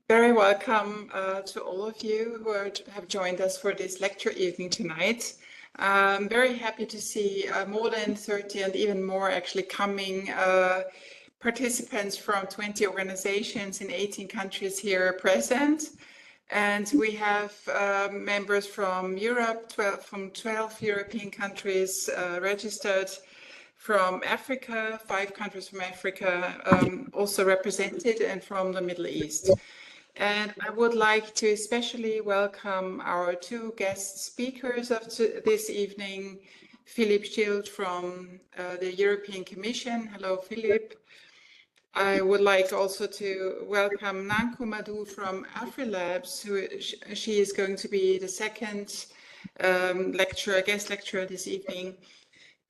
Very welcome to all of you who have joined us for this lecture evening tonight. I'm very happy to see more than 30 and even more actually coming participants from 20 organizations in 18 countries here present. And we have members from Europe, from 12 European countries registered, from Africa, 5 countries from Africa also represented, and from the Middle East. And I would like to especially welcome our 2 guest speakers of this evening, Philippe Schild from the European Commission. Hello, Philippe. I would like also to welcome Nanko Madu from Afrilabs, she is going to be the second guest lecturer this evening.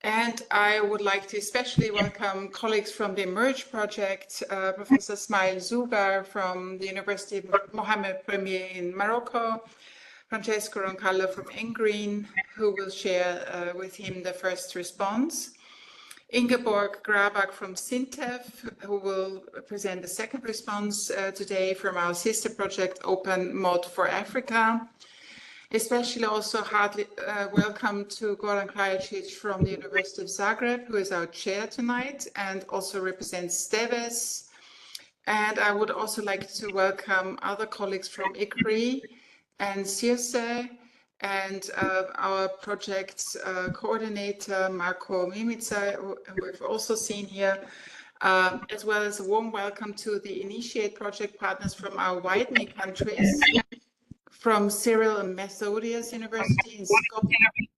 And I would like to especially welcome colleagues from the eMERGE project, Professor Ismail Zougar from the University of Mohammed I in Morocco, Francesco Roncallo from Engreen, who will share with him the first response, Ingeborg Grabak from SINTEF, who will present the second response today from our sister project, Open Mod for Africa. Especially also heartily welcome to Goran Krajacic from the University of Zagreb, who is our chair tonight and also represents STEVES. And I would also like to welcome other colleagues from ICRI and CIRSE, and our project coordinator, Marko Mimica, who we've also seen here, as well as a warm welcome to the Initiate project partners from our widening countries, from Cyril and Methodius University in Skopje,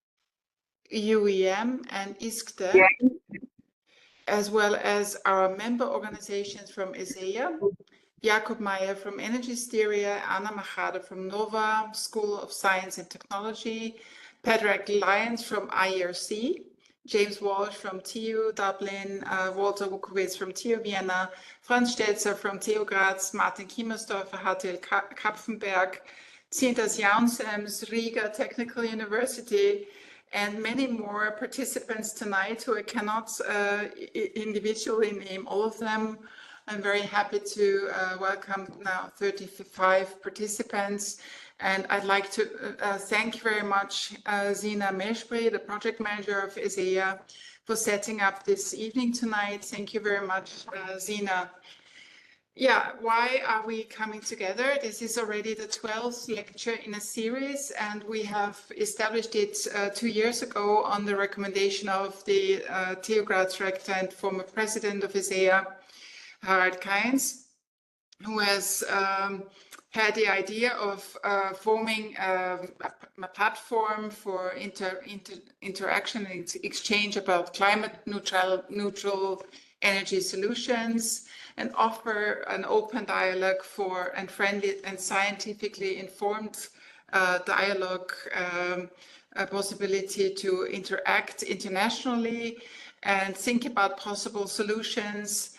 UEM and ISKTE, as well as our member organizations from ESEIA, Jakob Meyer from Energy Styria, Anna Machado from Nova School of Science and Technology, Padraig Lyons from IERC, James Walsh from TU Dublin, Walter Wukowitz from TU Vienna, Franz Stelzer from TU Graz, Martin Kiemersdorfer, HTL Kapfenberg, Sintas Jaunsems, Riga Technical University, and many more participants tonight who I cannot individually name all of them. I'm very happy to welcome now 35 participants, and I'd like to thank very much Zina Meshbri, the project manager of ESEIA, for setting up this evening tonight. Thank you very much, Zina. Yeah, why are we coming together? This is already the 12th lecture in a series, and we have established it 2 years ago on the recommendation of the TU Graz rector and former president of ESEIA, Harald Kainz, who has had the idea of forming a platform for interaction and exchange about climate neutral energy solutions, and offer an open dialogue for and friendly and scientifically informed dialogue, a possibility to interact internationally and think about possible solutions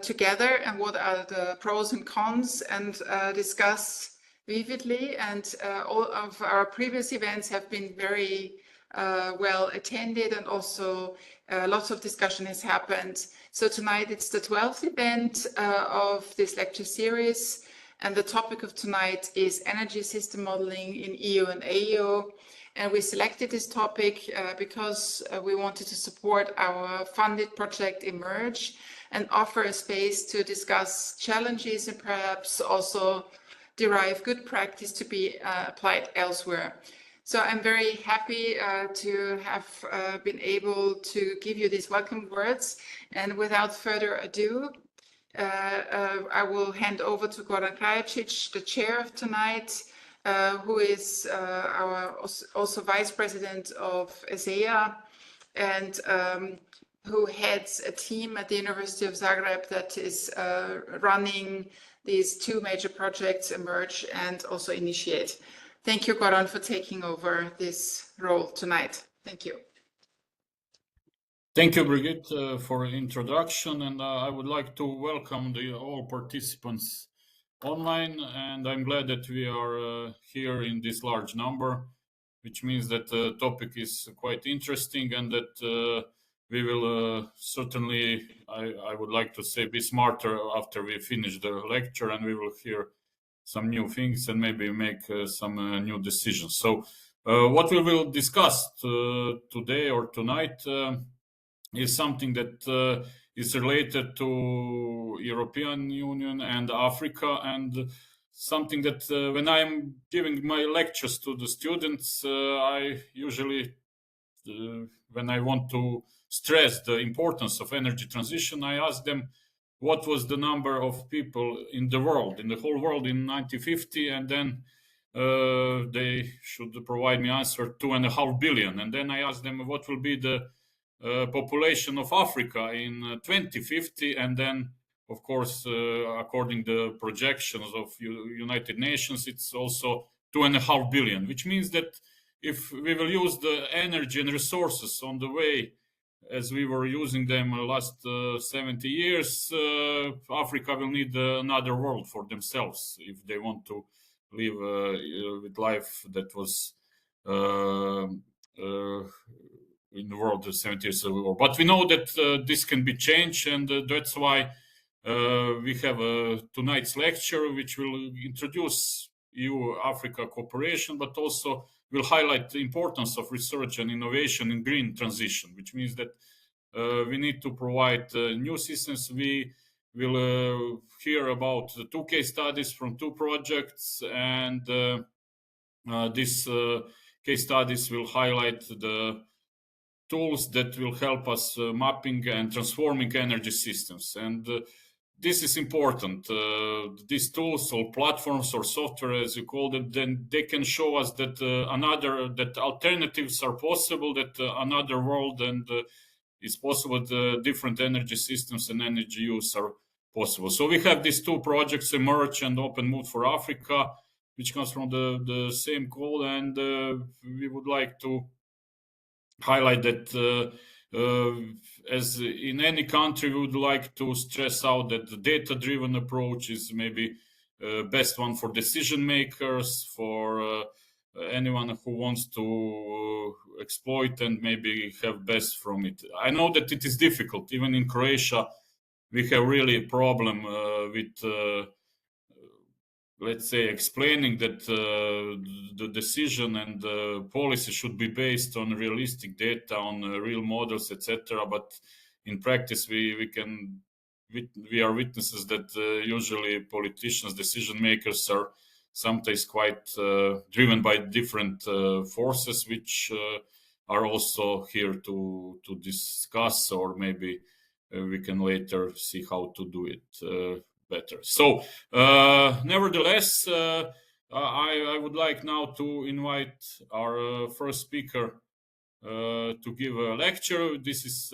together and what are the pros and cons, and discuss vividly. And all of our previous events have been very well attended, and also lots of discussion has happened. So tonight it's the 12th event of this lecture series, and the topic of tonight is energy system modeling in EU and AEO. And we selected this topic because we wanted to support our funded project eMERGE and offer a space to discuss challenges and perhaps also derive good practice to be applied elsewhere. So I'm very happy to have been able to give you these welcome words. And without further ado, I will hand over to Goran Krajacic, the chair of tonight, who is our also vice president of ESEIA, and who heads a team at the University of Zagreb that is running these 2 major projects, eMERGE and also Initiate. Thank you, Goran, for taking over this role tonight. Thank you. Thank you, Brigitte, for the introduction, and I would like to welcome all participants online, and I'm glad that we are here in this large number, which means that the topic is quite interesting and that we will certainly, I would like to say, be smarter after we finish the lecture, and we will hear some new things and maybe make some new decisions. So what we will discuss today or tonight is something that is related to European Union and Africa, and something that when I'm giving my lectures to the students, I usually, when I want to stress the importance of energy transition, I ask them what was the number of people in the world, in the whole world in 1950, and then they should provide me answer 2.5 billion. And then I ask them what will be the population of Africa in 2050, and then of course according to the projections of United Nations, it's also 2.5 billion, which means that if we will use the energy and resources on the way as we were using them last 70 years, Africa will need another world for themselves if they want to live with life that was in the world 70 years ago. But we know that this can be changed, and that's why we have tonight's lecture, which will introduce EU-Africa cooperation, but also will highlight the importance of research and innovation in green transition, which means that we need to provide new systems. We will hear about the 2 case studies from 2 projects, and these case studies will highlight the tools that will help us mapping and transforming energy systems. And this is important. These tools or platforms or software, as you call them, then they can show us that that alternatives are possible, that another world and is possible, that different energy systems and energy use are possible. So we have these 2 projects, Emerge and Open Mood for Africa, which comes from the same goal, and we would like to highlight that as in any country, we would like to stress out that the data-driven approach is maybe best one for decision makers, for anyone who wants to exploit and maybe have best from it. I know that it is difficult. Even in Croatia, we have really a problem with let's say, explaining that the decision and the policy should be based on realistic data, on real models, etc. But in practice, we are witnesses that usually politicians, decision makers are sometimes quite driven by different forces, which are also here to discuss, or maybe we can later see how to do it better. So, nevertheless, I would like now to invite our first speaker to give a lecture. This is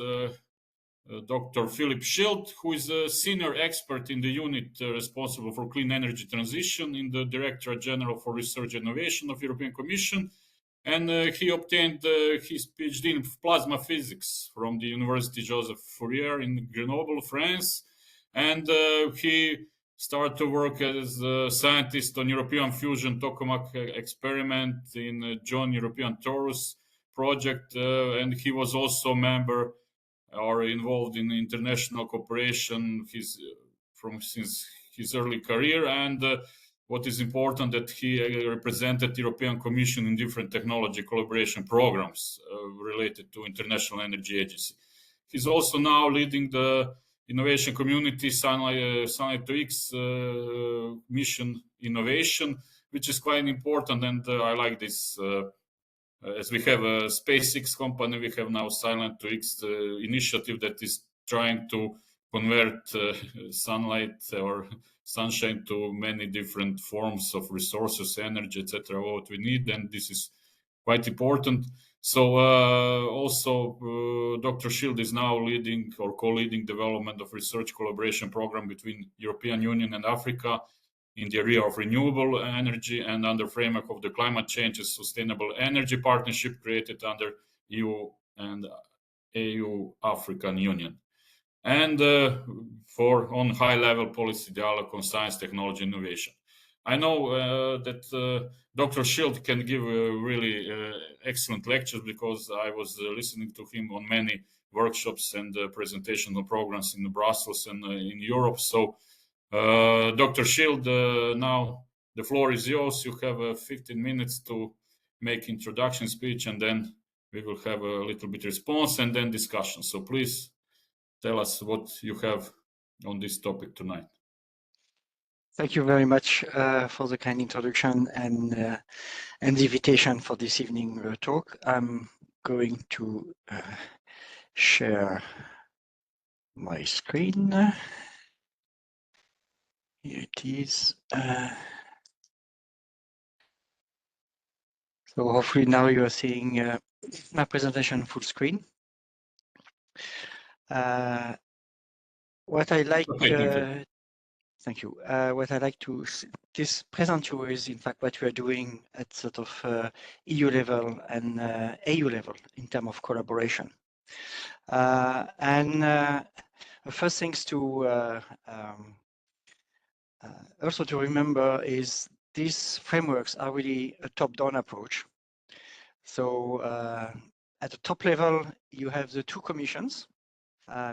Dr. Philippe Schild, who is a senior expert in the unit responsible for clean energy transition in the Directorate General for Research and Innovation of European Commission. And he obtained his PhD in plasma physics from the University Joseph Fourier in Grenoble, France. And he started to work as a scientist on European fusion tokamak experiment in John European Torus project. And he was also a member or involved in international cooperation since his early career. And what is important, that he represented the European Commission in different technology collaboration programs related to International Energy Agency. He's also now leading the innovation community Sunlight to X mission innovation, which is quite important. And I like this. As we have a SpaceX company, we have now Silent to X initiative that is trying to convert sunlight or sunshine to many different forms of resources, energy, etc. What we need, and this is quite important. So also Dr. Schild is now leading or co-leading development of research collaboration program between European Union and Africa in the area of renewable energy and under framework of the Climate Change and Sustainable Energy Partnership created under EU and AU-African Union. And for on high-level policy dialogue on science, technology, innovation. I know that Dr. Schild can give really excellent lectures, because I was listening to him on many workshops and presentation of programs in Brussels and in Europe. So, Dr. Schild, now the floor is yours. You have 15 minutes to make introduction speech, and then we will have a little bit response and then discussion. So please tell us what you have on this topic tonight. Thank you very much for the kind introduction and the invitation for this evening talk. I'm going to share my screen. Here it is. So hopefully now you are seeing my presentation full screen. What I like, thank you. What I like to present you is, in fact, what we are doing at sort of EU level and AU level in terms of collaboration. The first things to also to remember is these frameworks are really a top-down approach. So at the top level, you have the two commissions,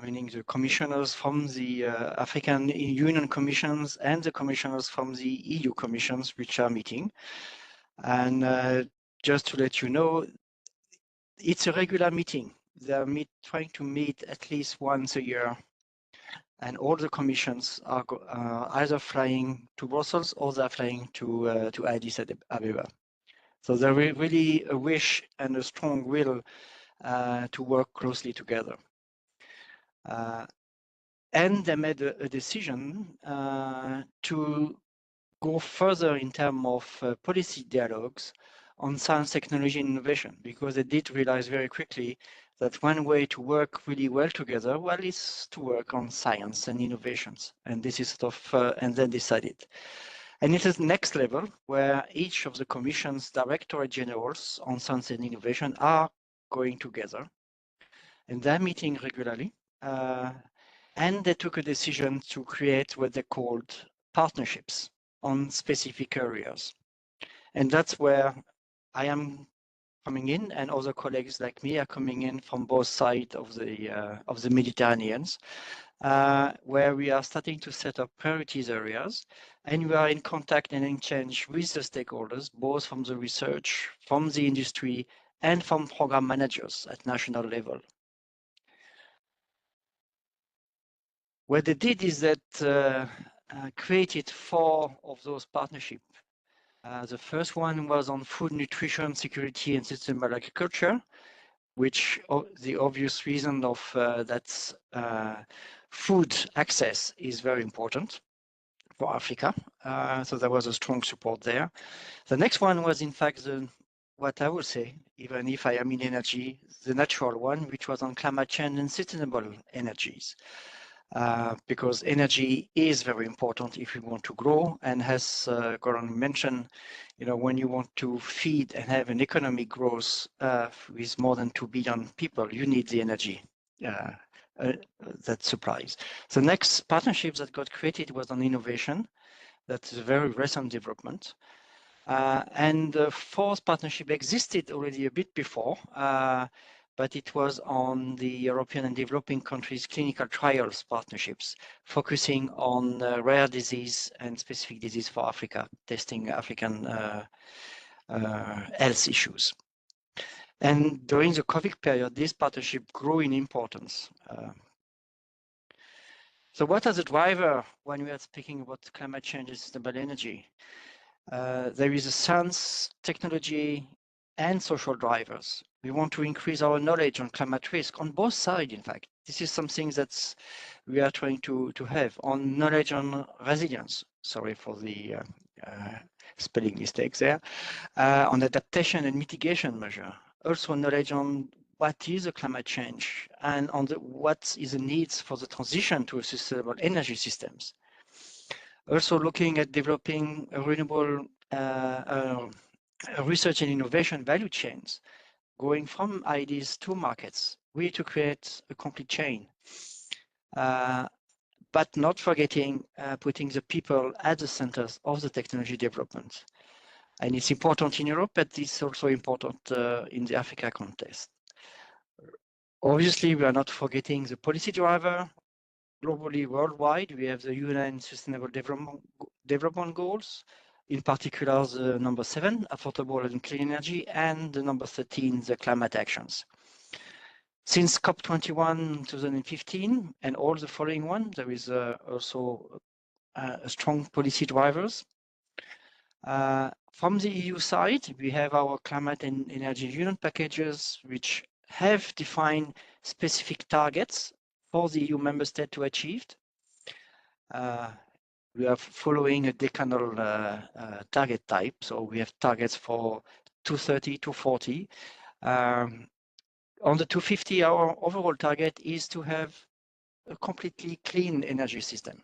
meaning the commissioners from the African Union commissions and the commissioners from the EU commissions, which are meeting. And just to let you know, it's a regular meeting. They're trying to meet at least once a year. And all the commissions are either flying to Brussels or they're flying to Addis Ababa. So there is really a wish and a strong will to work closely together. And they made a decision to go further in terms of policy dialogues on science, technology, and innovation, because they did realize very quickly that one way to work really well together, well, is to work on science and innovations. And this is sort of, and then decided. And it is the next level where each of the Commission's Directorate Generals on science and innovation are going together. And they're meeting regularly. And they took a decision to create what they called partnerships on specific areas. And that's where I am coming in, and other colleagues like me are coming in from both sides of the Mediterranean, where we are starting to set up priorities areas, and we are in contact and exchange with the stakeholders, both from the research, from the industry, and from program managers at national level. What they did is that created 4 of those partnerships. The first one was on food, nutrition, security, and sustainable agriculture, which the obvious reason of that food access is very important for Africa. So there was a strong support there. The next one was, in fact, what I would say, even if I am in energy, the natural one, which was on climate change and sustainable energies. Because energy is very important if you want to grow, and as Goran mentioned, when you want to feed and have an economic growth with more than 2 billion people, you need the energy that supplies. The next partnership that got created was on innovation. That's a very recent development. And the 4th partnership existed already a bit before, but it was on the European and developing countries clinical trials partnerships, focusing on rare disease and specific disease for Africa, testing African health issues. And during the COVID period, this partnership grew in importance. So what are the drivers when we are speaking about climate change and sustainable energy? There is a science, technology, and social drivers. We want to increase our knowledge on climate risk on both sides, in fact. This is something that we are trying to have on knowledge on resilience. Sorry for the spelling mistakes there. On adaptation and mitigation measure. Also knowledge on what is a climate change and on what is the needs for the transition to a sustainable energy systems. Also looking at developing a renewable research and innovation value chains, going from ideas to markets, really to create a complete chain. But not forgetting putting the people at the centers of the technology development. And it's important in Europe, but it's also important in the Africa context. Obviously, we are not forgetting the policy driver. Globally, worldwide, we have the UN Sustainable Development Goals, in particular the number 7, affordable and clean energy, and the number 13, the climate actions. Since COP21 2015 and all the following one, there is also a strong policy drivers. From the EU side, we have our climate and energy union packages, which have defined specific targets for the EU member state to achieve. We are following a decanal target type, so we have targets for 230, 240. On the 250, our overall target is to have a completely clean energy system.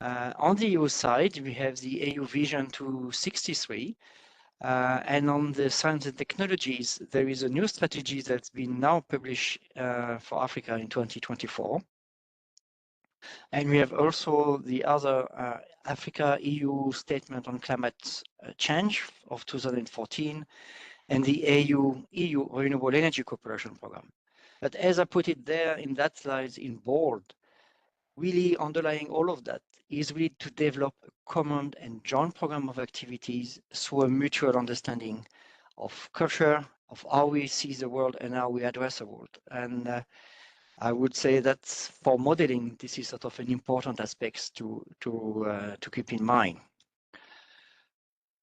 On the EU side, we have the EU Vision 2063, and on the science and technologies, there is a new strategy that's been now published for Africa in 2024. And we have also the other Africa EU Statement on Climate Change of 2014 and the EU Renewable Energy Cooperation Program. But as I put it there in that slide in bold, really underlying all of that is really to develop a common and joint program of activities through a mutual understanding of culture, of how we see the world and how we address the world. And I would say that for modeling, this is sort of an important aspect to keep in mind.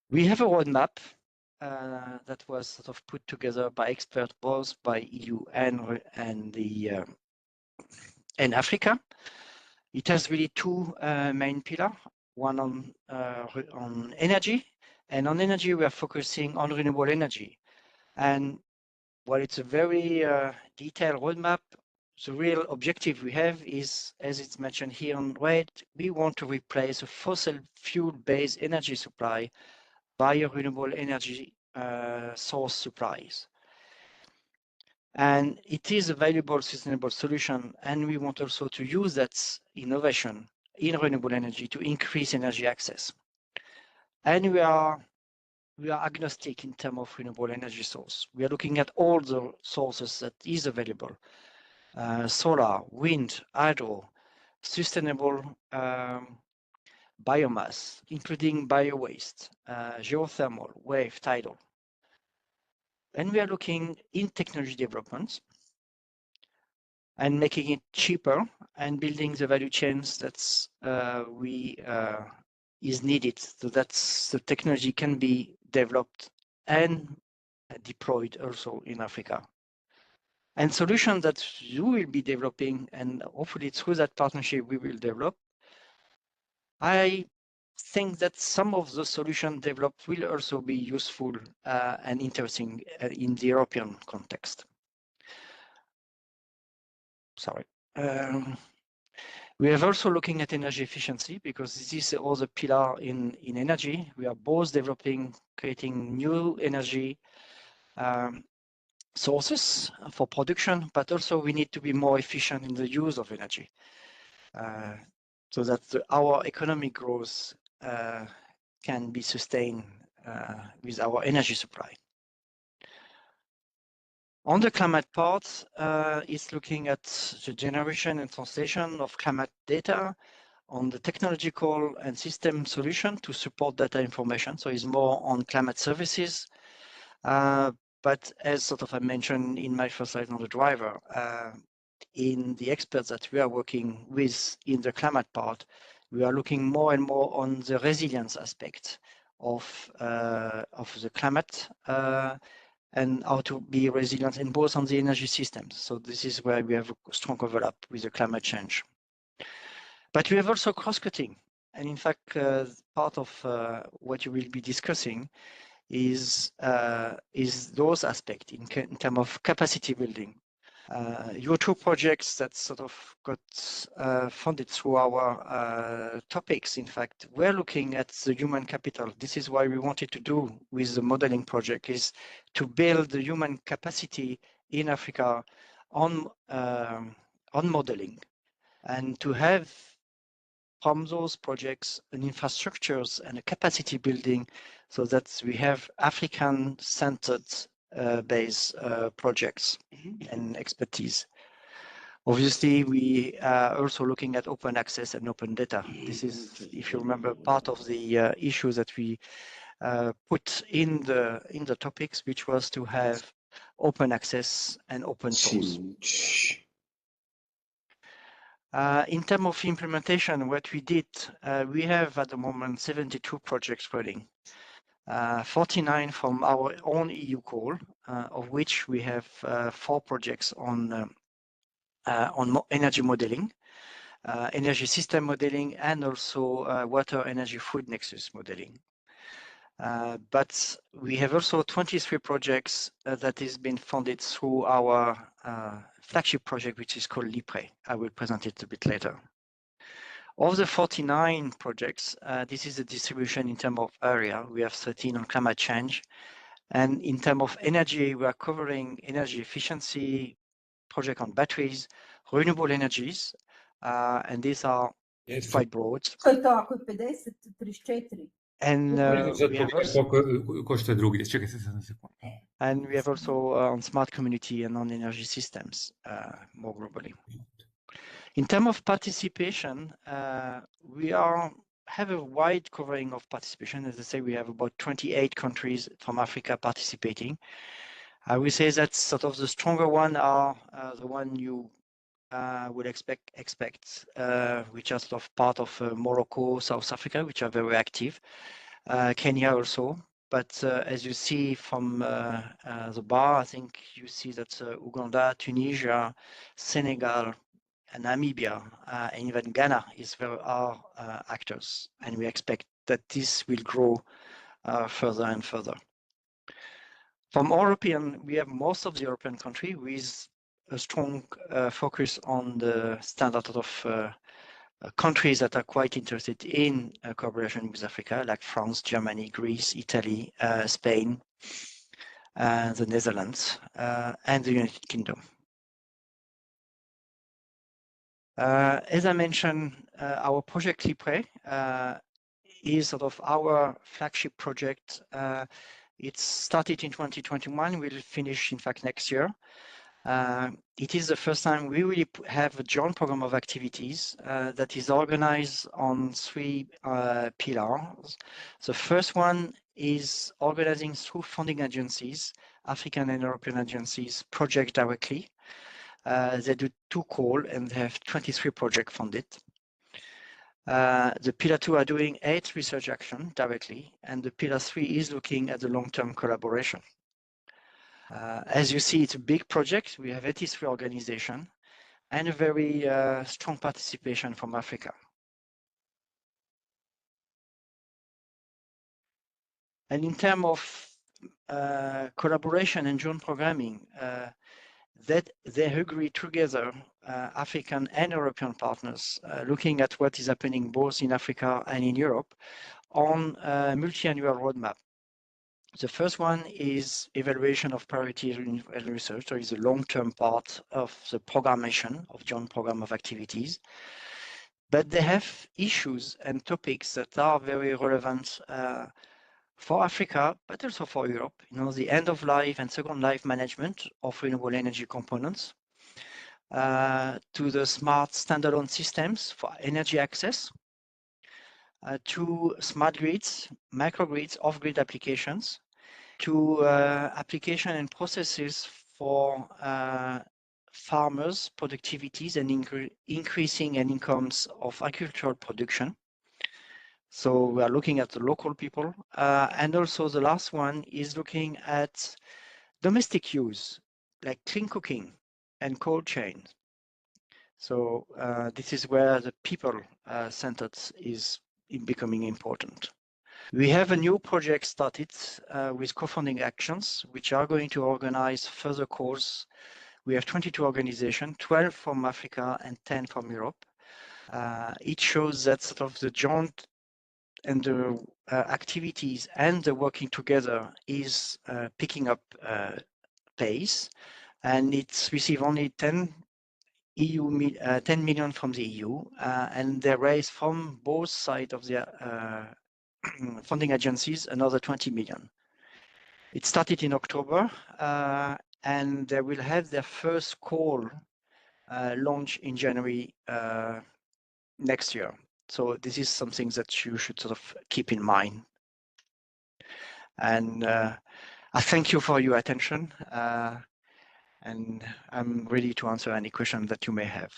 We have a roadmap that was sort of put together by experts both by EU and Africa. It has really two main pillars, one on energy, and on energy we are focusing on renewable energy. And while it's a very detailed roadmap, the real objective we have is, as it's mentioned here on red, we want to replace a fossil fuel-based energy supply by a renewable energy source supplies. And it is a valuable, sustainable solution, and we want also to use that innovation in renewable energy to increase energy access. And we are agnostic in terms of renewable energy source. We are looking at all the sources that is available. Solar, wind, hydro, sustainable biomass, including bio-waste, geothermal, wave, tidal. And we are looking in technology development and making it cheaper and building the value chains that's is needed so that the technology can be developed and deployed also in Africa. And solutions that you will be developing, and hopefully through that partnership we will develop, I think that some of the solutions developed will also be useful and interesting in the European context. Sorry. We are also looking at energy efficiency because this is the other pillar in energy. We are both developing, creating new energy sources for production, but also we need to be more efficient in the use of energy so that our economic growth can be sustained with our energy supply. On the climate part, it's looking at the generation and translation of climate data on the technological and system solution to support data information. So it's more on climate services. But as sort of I mentioned in my first slide on the driver, in the experts that we are working with in the climate part, we are looking more and more on the resilience aspect of the climate and how to be resilient in both on the energy systems. So this is where we have a strong overlap with the climate change. But we have also cross-cutting. And in fact, part of what you will be discussing is those aspects in terms of capacity building. Your two projects that sort of got funded through our topics, in fact, we're looking at the human capital. This is why we wanted to do with the modeling project is to build the human capacity in Africa on modeling and to have from those projects an infrastructures and a capacity building so that we have African-centered based projects and expertise. Obviously, we are also looking at open access and open data. This is, if you remember, part of the issues that we put in the topics, which was to have open access and open source. In terms of implementation, what we did, we have at the moment 72 projects running, 49 from our own EU call, of which we have 4 projects on energy modeling, energy system modeling, and also water energy food nexus modeling. But we have also 23 projects that has been funded through our flagship project, which is called LIPRE. I will present it a bit later. Of the 49 projects, this is the distribution in terms of area. We have 13 on climate change. And in terms of energy, we are covering energy efficiency, project on batteries, renewable energies, and these are quite broad. And we have also on smart community and on energy systems more globally. In terms of participation, we have a wide covering of participation. As I say, we have about 28 countries from Africa participating. I would say that sort of the stronger one are the one you would expect, which are sort of part of Morocco, South Africa, which are very active. Kenya also. But as you see from the bar, I think you see that Uganda, Tunisia, Senegal, and Namibia, and even Ghana are actors. And we expect that this will grow further and further. From European, we have most of the European countries with a strong focus on the standard of countries that are quite interested in cooperation with Africa, like France, Germany, Greece, Italy, Spain, the Netherlands, and the United Kingdom. As I mentioned, our project LIPRE is sort of our flagship project. It started in 2021, will finish in fact next year. It is the first time we really have a joint program of activities that is organized on 3 pillars. The first one is organizing through funding agencies, African and European agencies, projects directly. They do 2 calls and they have 23 projects funded. The pillar 2 are doing 8 research actions directly, and the pillar 3 is looking at the long-term collaboration. As you see, it's a big project. We have 83 organizations and a very strong participation from Africa. And in terms of collaboration and joint programming, that they agree together, African and European partners, looking at what is happening both in Africa and in Europe on a multi-annual roadmap. The first one is evaluation of priority research, so it's a long-term part of the programmation of joint program of activities. But they have issues and topics that are very relevant for Africa, but also for Europe. You know, the end of life and second life management of renewable energy components, to the smart standalone systems for energy access, to smart grids, microgrids, off-grid applications, to application and processes for farmers' productivities and increasing incomes of agricultural production. So we are looking at the local people. And also the last one is looking at domestic use, like clean cooking and cold chain. So this is where the people centered is becoming important. We have a new project started with co-funding actions, which are going to organize further calls. We have 22 organizations, 12 from Africa and 10 from Europe. It shows that sort of the joint and the activities and the working together is picking up pace, and it's received only 10 million from the EU, and they raised from both sides of the funding agencies another 20 million. It started in October, and they will have their first call launch in January next year. So this is something that you should sort of keep in mind. And I thank you for your attention, and I'm ready to answer any question that you may have.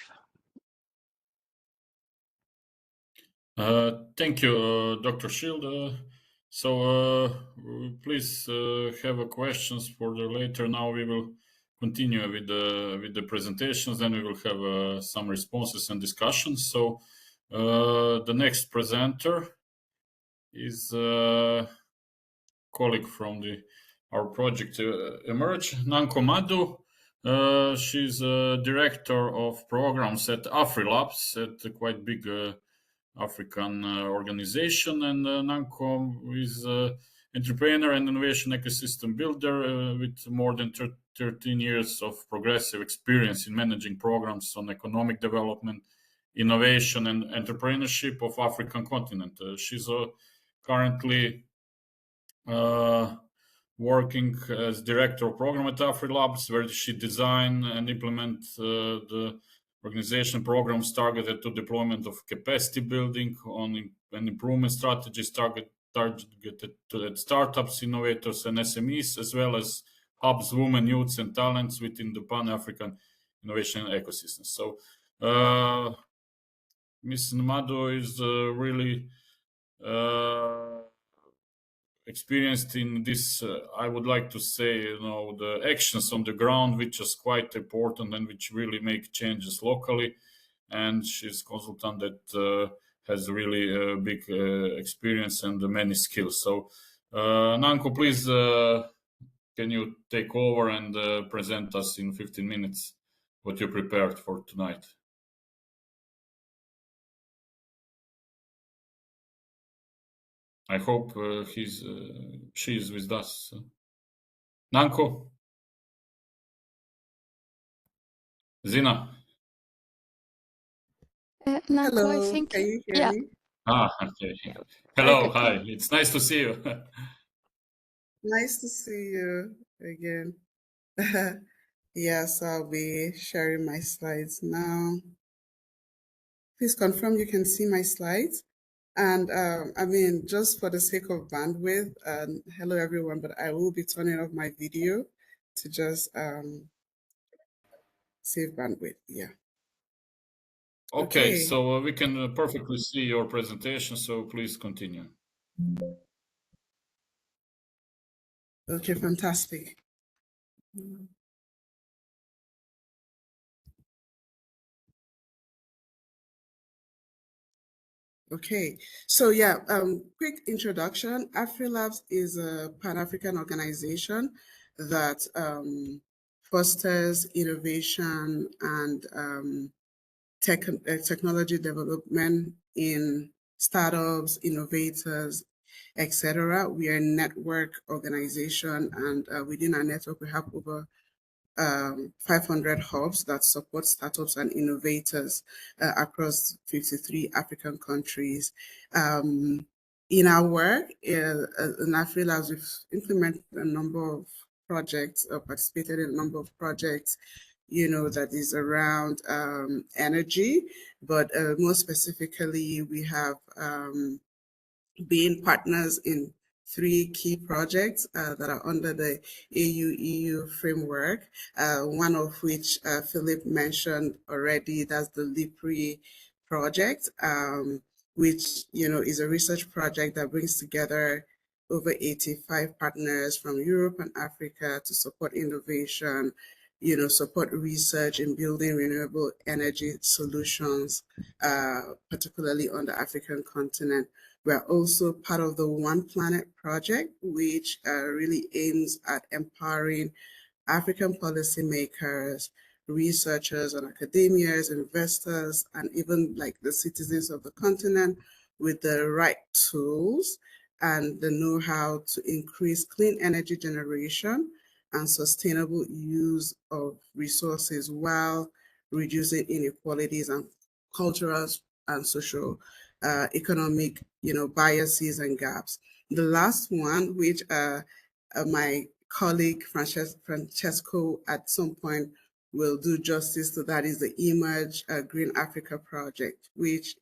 Thank you, Dr. Schild. So please have questions for the later. Now we will continue with the presentations. Then we will have some responses and discussions. So the next presenter is a colleague from our project Emerge, Nanko Madu. She's a director of programs at Afrilabs, at a quite big African organization, and Nanko is an entrepreneur and innovation ecosystem builder with more than 13 years of progressive experience in managing programs on economic development, innovation, and entrepreneurship of African continent. She's currently working as director of program at Afrilabs, where she design and implement the organization programs targeted to deployment of capacity building on and improvement strategies targeted to startups, innovators, and SMEs, as well as hubs, women, youths, and talents within the Pan-African innovation ecosystem. So Ms. Madu is really experienced in this, I would like to say, the actions on the ground, which is quite important and which really make changes locally. And she's a consultant that has really a big experience and many skills. So, Nanko, please, can you take over and present us in 15 minutes what you prepared for tonight? I hope she's with us. Nanko? Zina? Nanko, Hello, I think, can you hear yeah. me? Okay. Hello, hi. It's nice to see you. Nice to see you again. Yes, I'll be sharing my slides now. Please confirm you can see my slides. And I mean, just for the sake of bandwidth, hello everyone, but I will be turning off my video to just save bandwidth. Yeah. Okay, so we can perfectly see your presentation, so please continue. Okay, fantastic. Okay, so yeah, quick introduction. Afrilabs is a Pan-African organization that fosters innovation and technology development in startups, innovators, etc. We are a network organization, and within our network, we have over 500 hubs that support startups and innovators across 53 African countries. In our work, in Afrilabs, we've implemented a number of projects, participated in a number of projects, that is around energy, but more specifically, we have been partners in 3 key projects that are under the AU-EU framework, one of which Philippe mentioned already, that's the LIPRI project, which, is a research project that brings together over 85 partners from Europe and Africa to support innovation, support research in building renewable energy solutions, particularly on the African continent. We're also part of the One Planet project, which really aims at empowering African policymakers, researchers and academias, investors, and even like the citizens of the continent with the right tools and the know-how to increase clean energy generation and sustainable use of resources while reducing inequalities and cultural and social economic, biases and gaps. The last one, which my colleague Francesco at some point will do justice to that, is the Emerge Green Africa project, which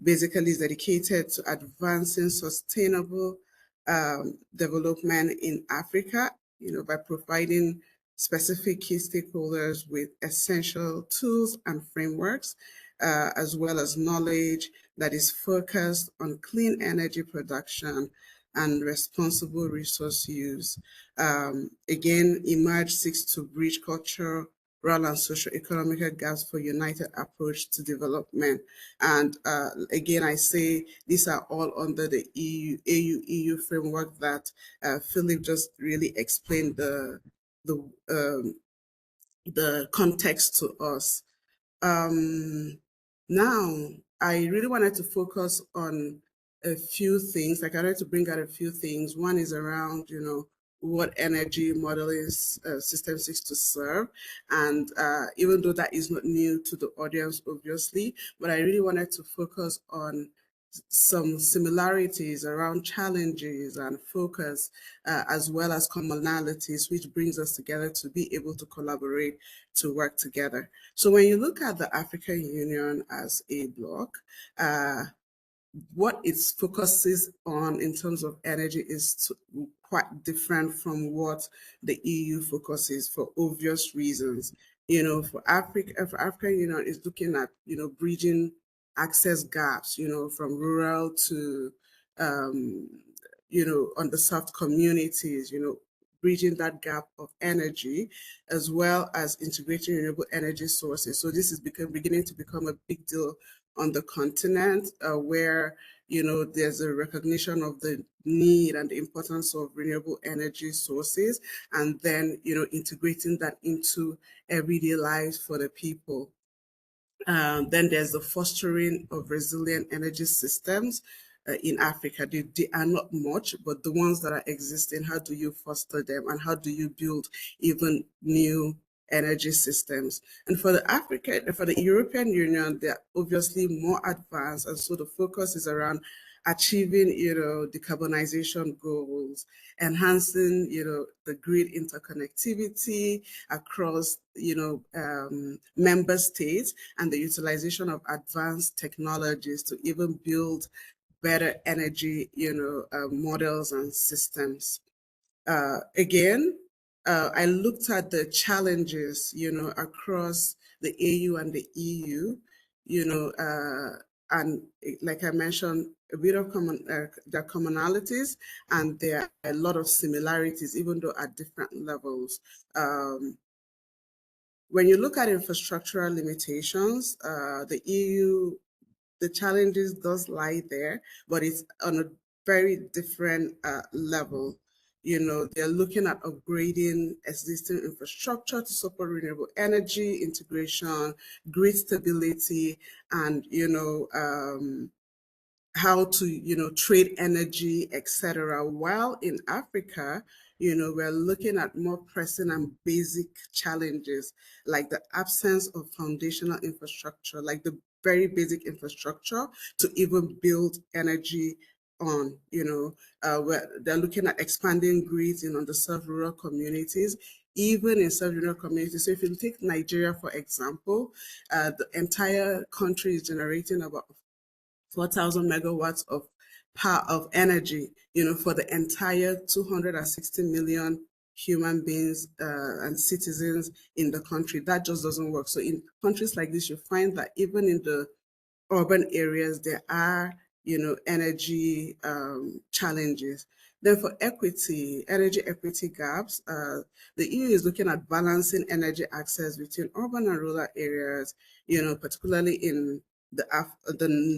basically is dedicated to advancing sustainable development in Africa, by providing specific key stakeholders with essential tools and frameworks, as well as knowledge that is focused on clean energy production and responsible resource use. Again, Emerge seeks to bridge cultural and socio-economic gaps for united approach to development. And again, I say these are all under the EU framework that Philippe just really explained the context to us. Now, I really wanted to focus on a few things. Like I wanted to bring out a few things. One is around, what energy modeling system seeks to serve. And even though that is not new to the audience, obviously, but I really wanted to focus on some similarities around challenges and focus, as well as commonalities, which brings us together to be able to collaborate, to work together. So when you look at the African Union as a bloc, what it focuses on in terms of energy is quite different from what the EU focuses, for obvious reasons. For African Union is looking at, bridging access gaps, from rural to, underserved communities, bridging that gap of energy, as well as integrating renewable energy sources. So this is beginning to become a big deal on the continent, where there's a recognition of the need and the importance of renewable energy sources, and then integrating that into everyday lives for the people. Then there's the fostering of resilient energy systems in Africa. They are not much, but the ones that are existing, how do you foster them, and how do you build even new energy systems? And for the European Union, they're obviously more advanced, and so the focus is around achieving, decarbonization goals, enhancing, the grid interconnectivity across, member states, and the utilization of advanced technologies to even build better energy, models and systems. Again, I looked at the challenges, across the AU and the EU, and like I mentioned, a bit of there are commonalities, and there are a lot of similarities, even though at different levels. When you look at infrastructural limitations, the EU, the challenges does lie there, but it's on a very different level. They're looking at upgrading existing infrastructure to support renewable energy integration, grid stability, and how to trade energy, etc. While in Africa, we're looking at more pressing and basic challenges, like the absence of foundational infrastructure, like the very basic infrastructure to even build energy on. Where they're looking at expanding grids in underserved rural communities, even in rural communities. So if you take Nigeria, for example, the entire country is generating about 4,000 megawatts of power of energy, for the entire 260 million human beings and citizens in the country. That just doesn't work. So in countries like this, you find that even in the urban areas, there are, energy challenges. Then for energy equity gaps, the EU is looking at balancing energy access between urban and rural areas, particularly in the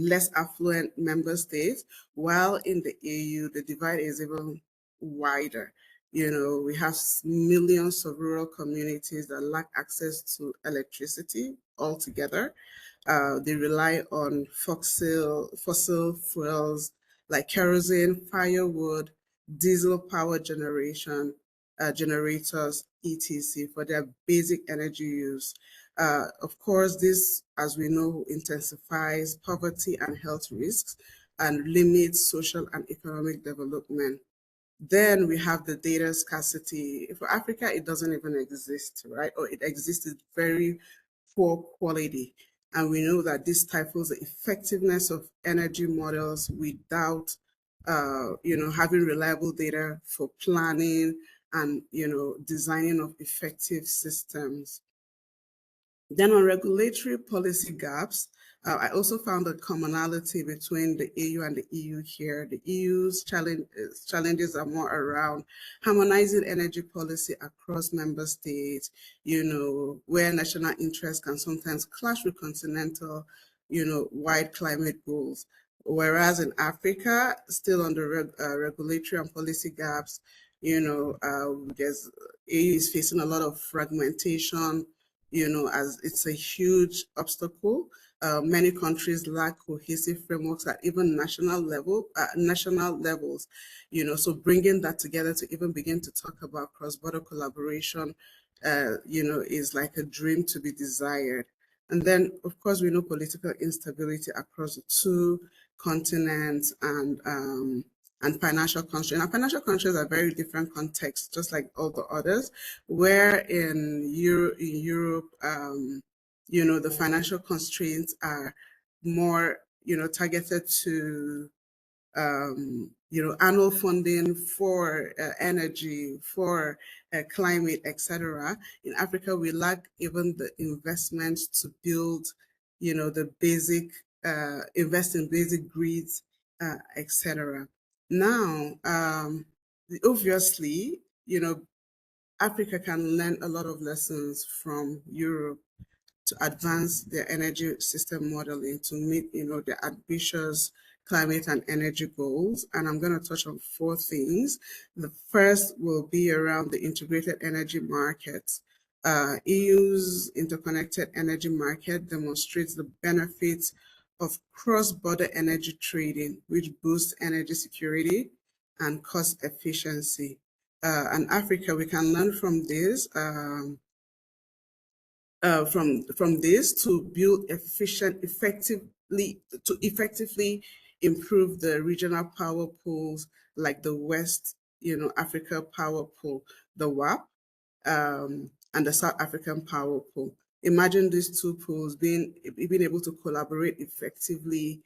less affluent member states, while in the EU, the divide is even wider. We have millions of rural communities that lack access to electricity altogether. They rely on fossil fuels like kerosene, firewood, diesel power generation, generators, etc. for their basic energy use. Of course, this, as we know, intensifies poverty and health risks and limits social and economic development. Then we have the data scarcity. For Africa, it doesn't even exist, right? Or it exists in very poor quality. And we know that this stifles the effectiveness of energy models without, having reliable data for planning and, designing of effective systems. Then on regulatory policy gaps, I also found a commonality between the EU and the EU here. The EU's challenges are more around harmonizing energy policy across member states, where national interests can sometimes clash with continental, wide climate goals. Whereas in Africa, still on the regulatory and policy gaps, there's EU is facing a lot of fragmentation, as it's a huge obstacle. Many countries lack cohesive frameworks at even national levels, so bringing that together to even begin to talk about cross-border collaboration, is like a dream to be desired. And then, of course, we know political instability across the two continents and financial constraints. Now, financial constraints are very different contexts, just like all the others, where in Europe, the financial constraints are more, targeted to, annual funding for energy, for climate, etc. In Africa, we lack even the investment to build, the basic, invest in basic grids, etc. Now, obviously, Africa can learn a lot of lessons from Europe to advance their energy system modeling to meet, their ambitious climate and energy goals. And I'm going to touch on 4 things. The first will be around the integrated energy market. EU's interconnected energy market demonstrates the benefits of cross-border energy trading, which boosts energy security and cost efficiency. And Africa, we can learn from this. From this to build effectively improve the regional power pools like the West, Africa Power Pool, the WAP, and the South African Power Pool. Imagine these two pools being able to collaborate effectively,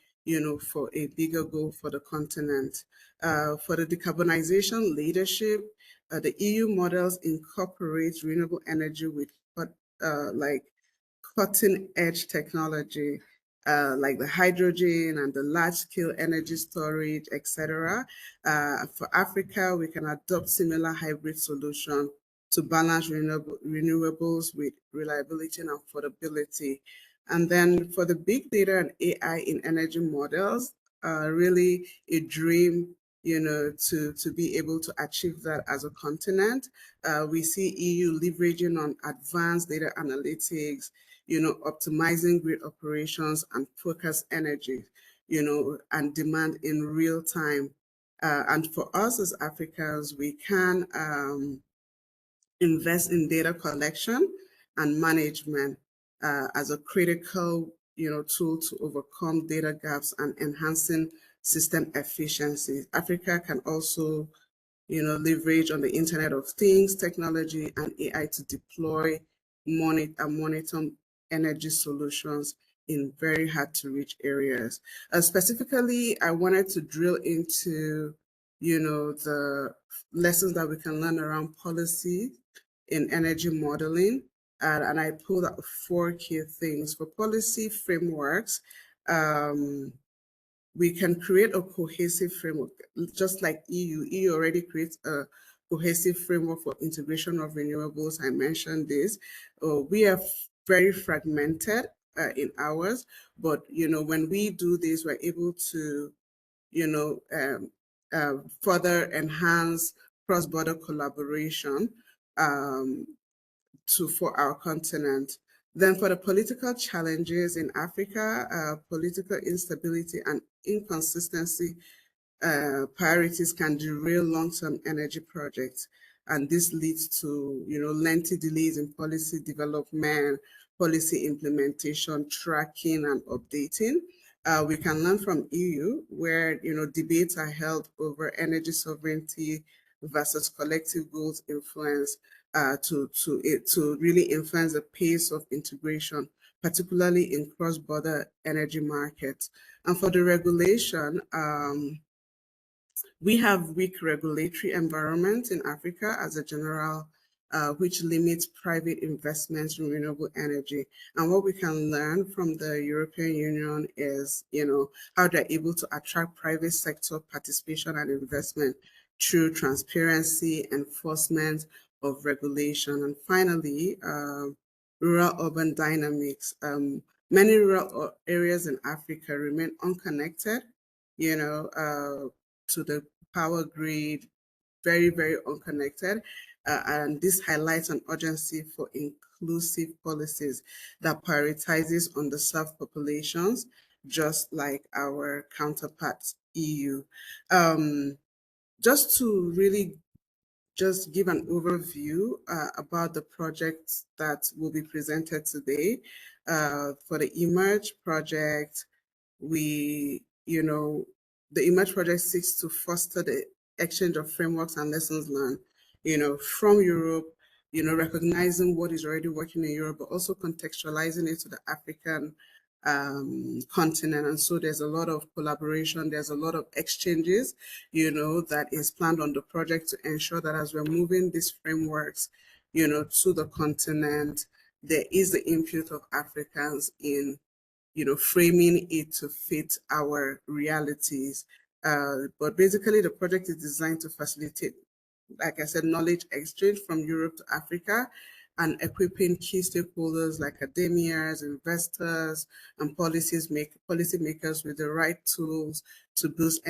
for a bigger goal for the continent. For the decarbonization leadership, the EU models incorporate renewable energy with like cutting edge technology, like the hydrogen and the large scale energy storage, etc. For Africa, we can adopt similar hybrid solution to balance renewables with reliability and affordability. And then for the big data and AI in energy models, really a dream, to be able to achieve that as a continent. We see EU leveraging on advanced data analytics, optimizing grid operations and focus energy, and demand in real time. And for us as Africans, we can invest in data collection and management as a critical, tool to overcome data gaps and enhancing system efficiency. Africa can also, leverage on the Internet of Things technology and AI to deploy, monitor energy solutions in very hard to reach areas. Specifically, I wanted to drill into, the lessons that we can learn around policy in energy modeling. And I pulled out 4 key things. For policy frameworks, we can create a cohesive framework, just like EU. EU already creates a cohesive framework for integration of renewables. I mentioned this. We are very fragmented in ours, but when we do this, we're able to further enhance cross-border collaboration for our continent. Then for the political challenges in Africa, political instability and inconsistency priorities can derail long-term energy projects. And this leads to, lengthy delays in policy development, policy implementation, tracking and updating. We can learn from EU where, debates are held over energy sovereignty versus collective goals influence to really influence the pace of integration, particularly in cross-border energy markets. And for the regulation, we have weak regulatory environment in Africa as a general, which limits private investments in renewable energy. And what we can learn from the European Union is, how they're able to attract private sector participation and investment through transparency, enforcement of regulation. And finally, rural-urban dynamics. Many rural areas in Africa remain unconnected, to the power grid, very, very unconnected. And this highlights an urgency for inclusive policies that prioritizes underserved populations, just like our counterparts, EU. Just to really just give an overview about the projects that will be presented today. For the eMERGE project, the eMERGE project seeks to foster the exchange of frameworks and lessons learned, from Europe, recognizing what is already working in Europe, but also contextualizing it to the African continent. And so there's a lot of collaboration, there's a lot of exchanges, that is planned on the project to ensure that as we're moving these frameworks, to the continent, there is the input of Africans in framing it to fit our realities. But basically, the project is designed to facilitate, like I said, knowledge exchange from Europe to Africa, and equipping key stakeholders like academias, investors, and policymakers with the right tools to boost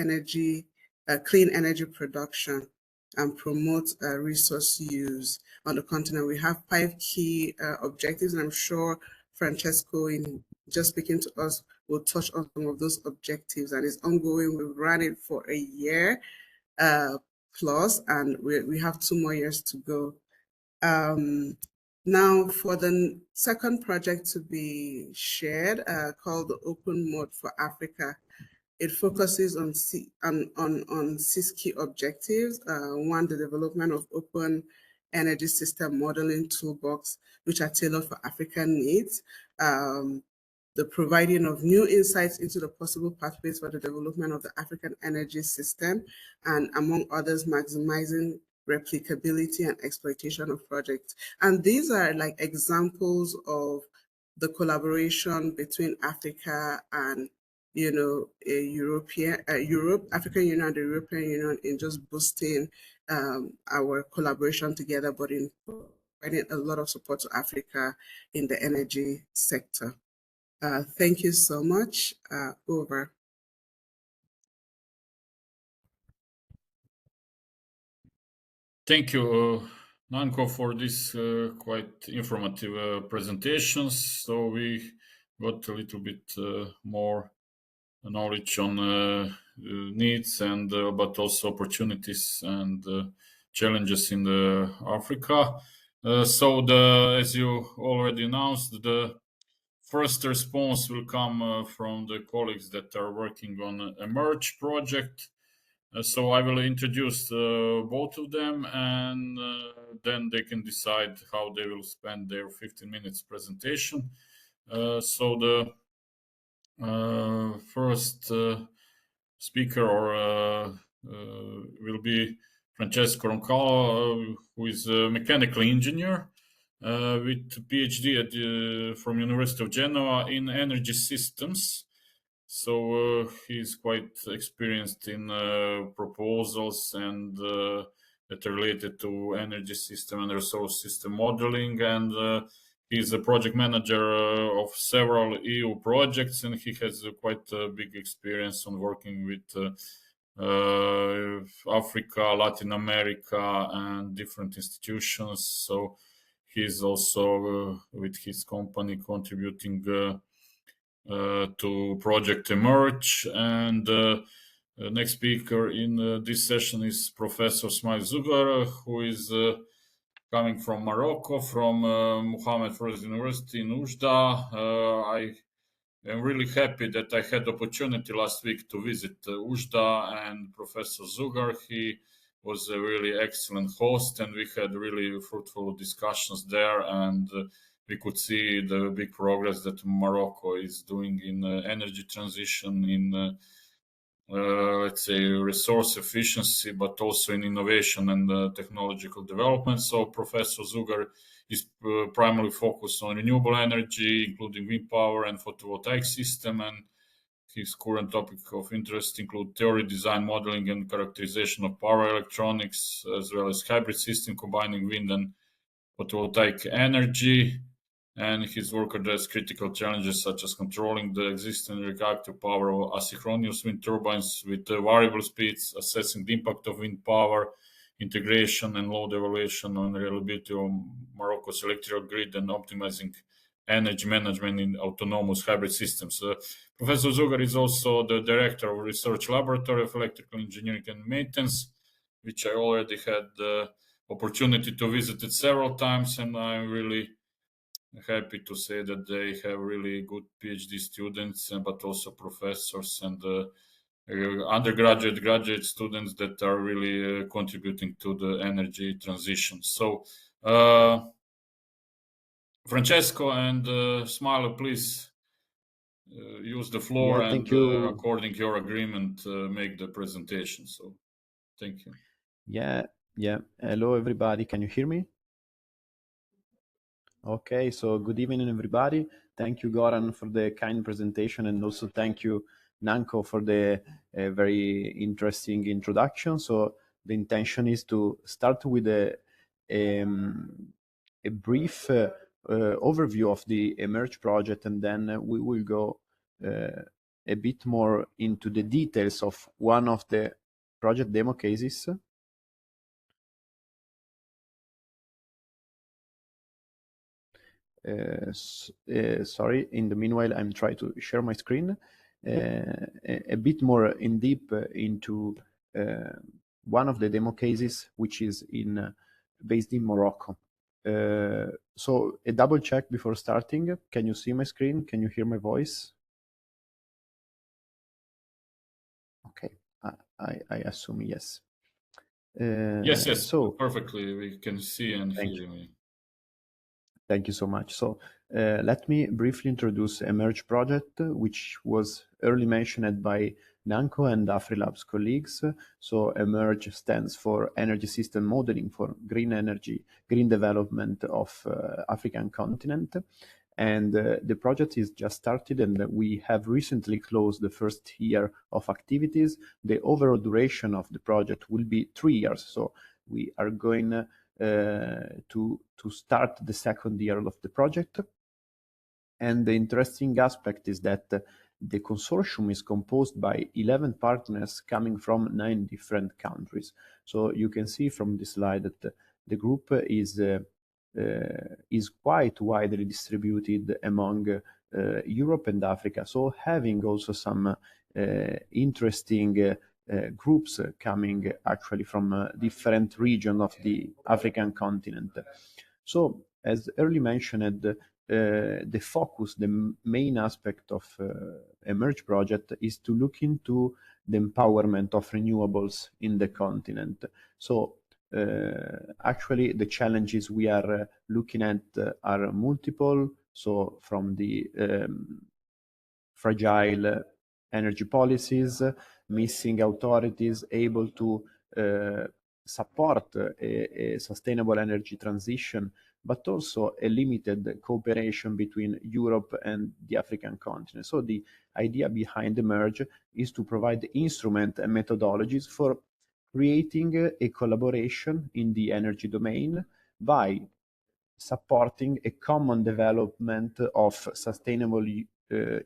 clean energy production and promote resource use on the continent. We have 5 key objectives, and I'm sure Francesco, in just speaking to us, will touch on some of those objectives, and it's ongoing. We've run it for a year plus, and we have 2 more years to go. Now, for the second project to be shared, called the Open Mode for Africa, it focuses on 6 key objectives. 1, the development of open energy system modeling toolbox, which are tailored for African needs. The providing of new insights into the possible pathways for the development of the African energy system, and among others, maximizing replicability and exploitation of projects. And these are like examples of the collaboration between Africa and Europe, African Union and the European Union in just boosting our collaboration together, but in providing a lot of support to Africa in the energy sector. Thank you so much. Over. Thank you, Nanko, for this quite informative presentations. So we got a little bit more knowledge on needs and but also opportunities and challenges in Africa. So as you already announced, the first response will come from the colleagues that are working on eMERGE project. So I will introduce both of them, and then they can decide how they will spend their 15 minutes presentation. So the first speaker will be Francesco Roncallo, who is a mechanical engineer with PhD from University of Genoa in energy systems. So he's quite experienced in proposals and that are related to energy system and resource system modeling, and he's a project manager of several EU projects, and he has quite a big experience on working with Africa, Latin America, and different institutions. So he's also with his company contributing to Project eMERGE. And the next speaker in this session is Professor Smail Zugar, who is coming from Morocco, from Mohammed First University in Oujda. I am really happy that I had the opportunity last week to visit Oujda, and Professor Zugar, he was a really excellent host, and we had really fruitful discussions there, and we could see the big progress that Morocco is doing in energy transition, in let's say resource efficiency, but also in innovation and technological development. So Professor Zugar is primarily focused on renewable energy, including wind power and photovoltaic system, and his current topic of interest include theory, design, modeling, and characterization of power electronics, as well as hybrid system combining wind and photovoltaic energy. And his work addressed critical challenges such as controlling the existing reactive power of asynchronous wind turbines with variable speeds, assessing the impact of wind power, integration and load evaluation on reliability of Morocco's electrical grid, and optimizing energy management in autonomous hybrid systems. Professor Zugar is also the director of Research Laboratory of Electrical Engineering and Maintenance, which I already had the opportunity to visit it several times, and I'm really happy to say that they have really good PhD students, but also professors and undergraduate, graduate students that are really contributing to the energy transition. So, Francesco and Smilo, please use the floor, Yeah, and thank you. according to your agreement, make the presentation. So, thank you. Yeah. Hello, everybody. Can you hear me? Okay, so good evening, everybody. Thank you, Goran, for the kind presentation, and also thank you, Nanko, for the very interesting introduction. So the intention is to start with a brief overview of the eMERGE project, and then we will go a bit more into the details of one of the project demo cases. Sorry, in the meanwhile, I'm trying to share my screen a bit more in deep into one of the demo cases, which is based in Morocco. So a double check before starting. Can you see my screen? Can you hear my voice? Okay, I assume yes. Yes. So perfectly, we can see and hear you. Thank you so much. So let me briefly introduce eMERGE project, which was early mentioned by Nanko and Afrilabs colleagues. So eMERGE stands for Energy System Modeling for Green Energy, Green Development of African Continent. And the project is just started, and we have recently closed the first year of activities. The overall duration of the project will be 3 years. So we are going to start the second year of the project. And the interesting aspect is that the consortium is composed by 11 partners coming from 9 different countries. So you can see from this slide that the group is quite widely distributed among Europe and Africa. So having also some interesting groups coming actually from different regions of the African continent. So as early mentioned, the focus, the main aspect of eMERGE project is to look into the empowerment of renewables in the continent. So actually the challenges we are looking at are multiple. So from the fragile energy policies, missing authorities able to support a sustainable energy transition, but also a limited cooperation between Europe and the African continent. So the idea behind eMERGE is to provide instruments and methodologies for creating a collaboration in the energy domain by supporting a common development of sustainable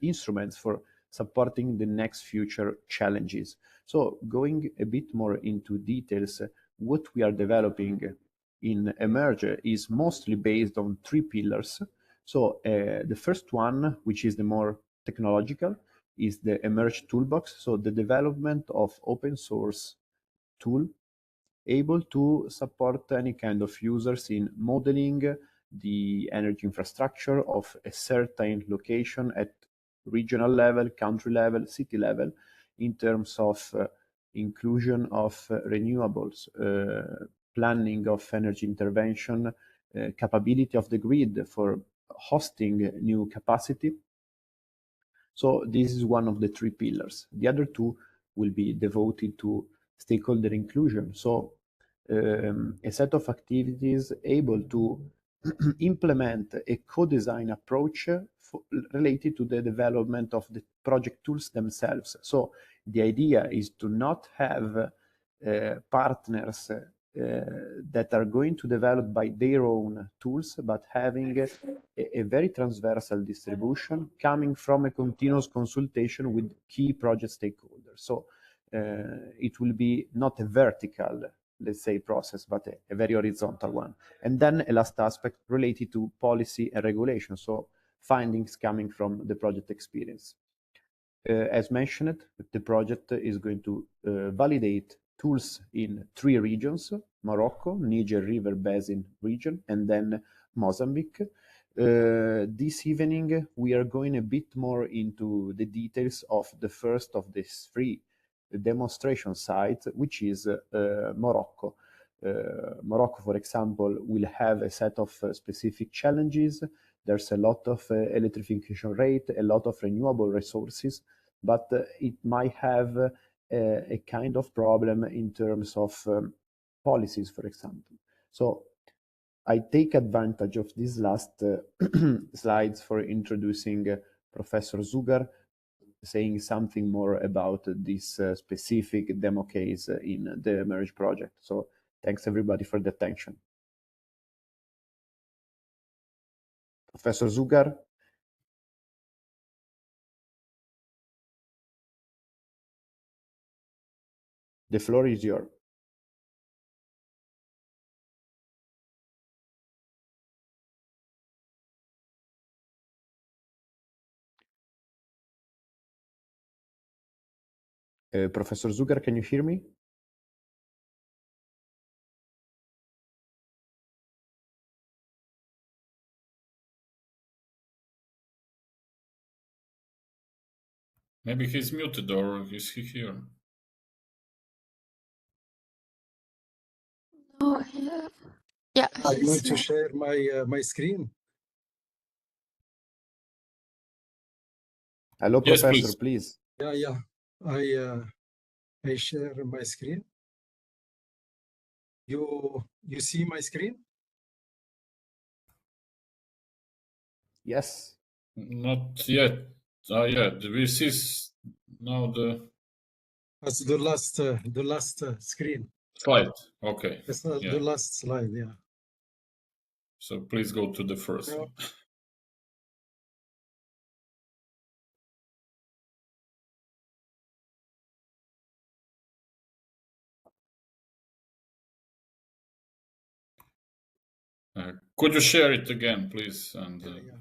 instruments for supporting the next future challenges. So going a bit more into details, what we are developing in eMERGE is mostly based on 3 pillars. So the first one, which is the more technological, is the eMERGE toolbox. So the development of open source tool able to support any kind of users in modeling the energy infrastructure of a certain location at regional level, country level, city level, in terms of inclusion of renewables, planning of energy intervention, capability of the grid for hosting new capacity. So this is one of the three pillars. The other two will be devoted to stakeholder inclusion. So a set of activities able to implement a co-design approach related to the development of the project tools themselves. So the idea is to not have partners that are going to develop by their own tools, but having a very transversal distribution coming from a continuous consultation with key project stakeholders. So it will be not a vertical, let's say, process, but a very horizontal one. And then a last aspect related to policy and regulation, so findings coming from the project experience. As mentioned, the project is going to validate tools in 3 regions: Morocco, Niger River Basin region, and then Mozambique. This evening, we are going a bit more into the details of the first of these 3 demonstration sites, which is Morocco. Morocco, for example, will have a set of specific challenges. There's a lot of electrification rate, a lot of renewable resources, but it might have a kind of problem in terms of policies, for example. So I take advantage of these last slides for introducing Professor Zugar, saying something more about this specific demo case in the Merge project. So thanks everybody for the attention. Professor Zugar. The floor is yours. Professor Zugar, can you hear me? Maybe he's muted, or is he here? No, yeah. I'm going to share my screen. Hello, Yes, Professor, please. Yeah. I share my screen. You see my screen? Yes. Not yet. Yeah, we see now That's the last screen. slide. Okay. That's the last slide. Yeah. So please go to the first one. Could you share it again, please? And Yeah.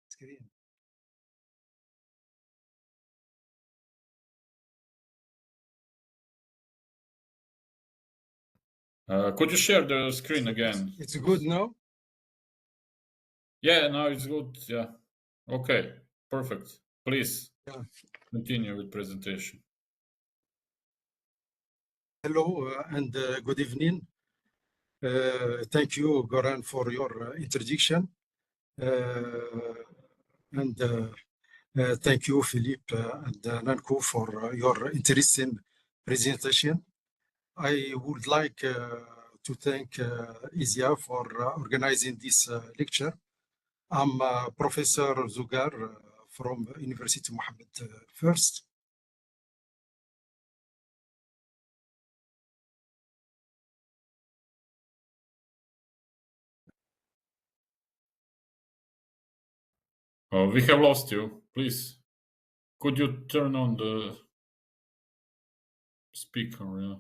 Screen. could you share the screen again? It's good now? Yeah, now it's good. Yeah. Okay, perfect. Please continue with presentation. Hello and good evening. Thank you, Goran, for your introduction. And thank you, Philippe and Nanko, for your interesting presentation. I would like to thank ESEIA for organizing this lecture. I'm Professor Zugar from University Mohammed First. We have lost you. Please, could you turn on the speaker?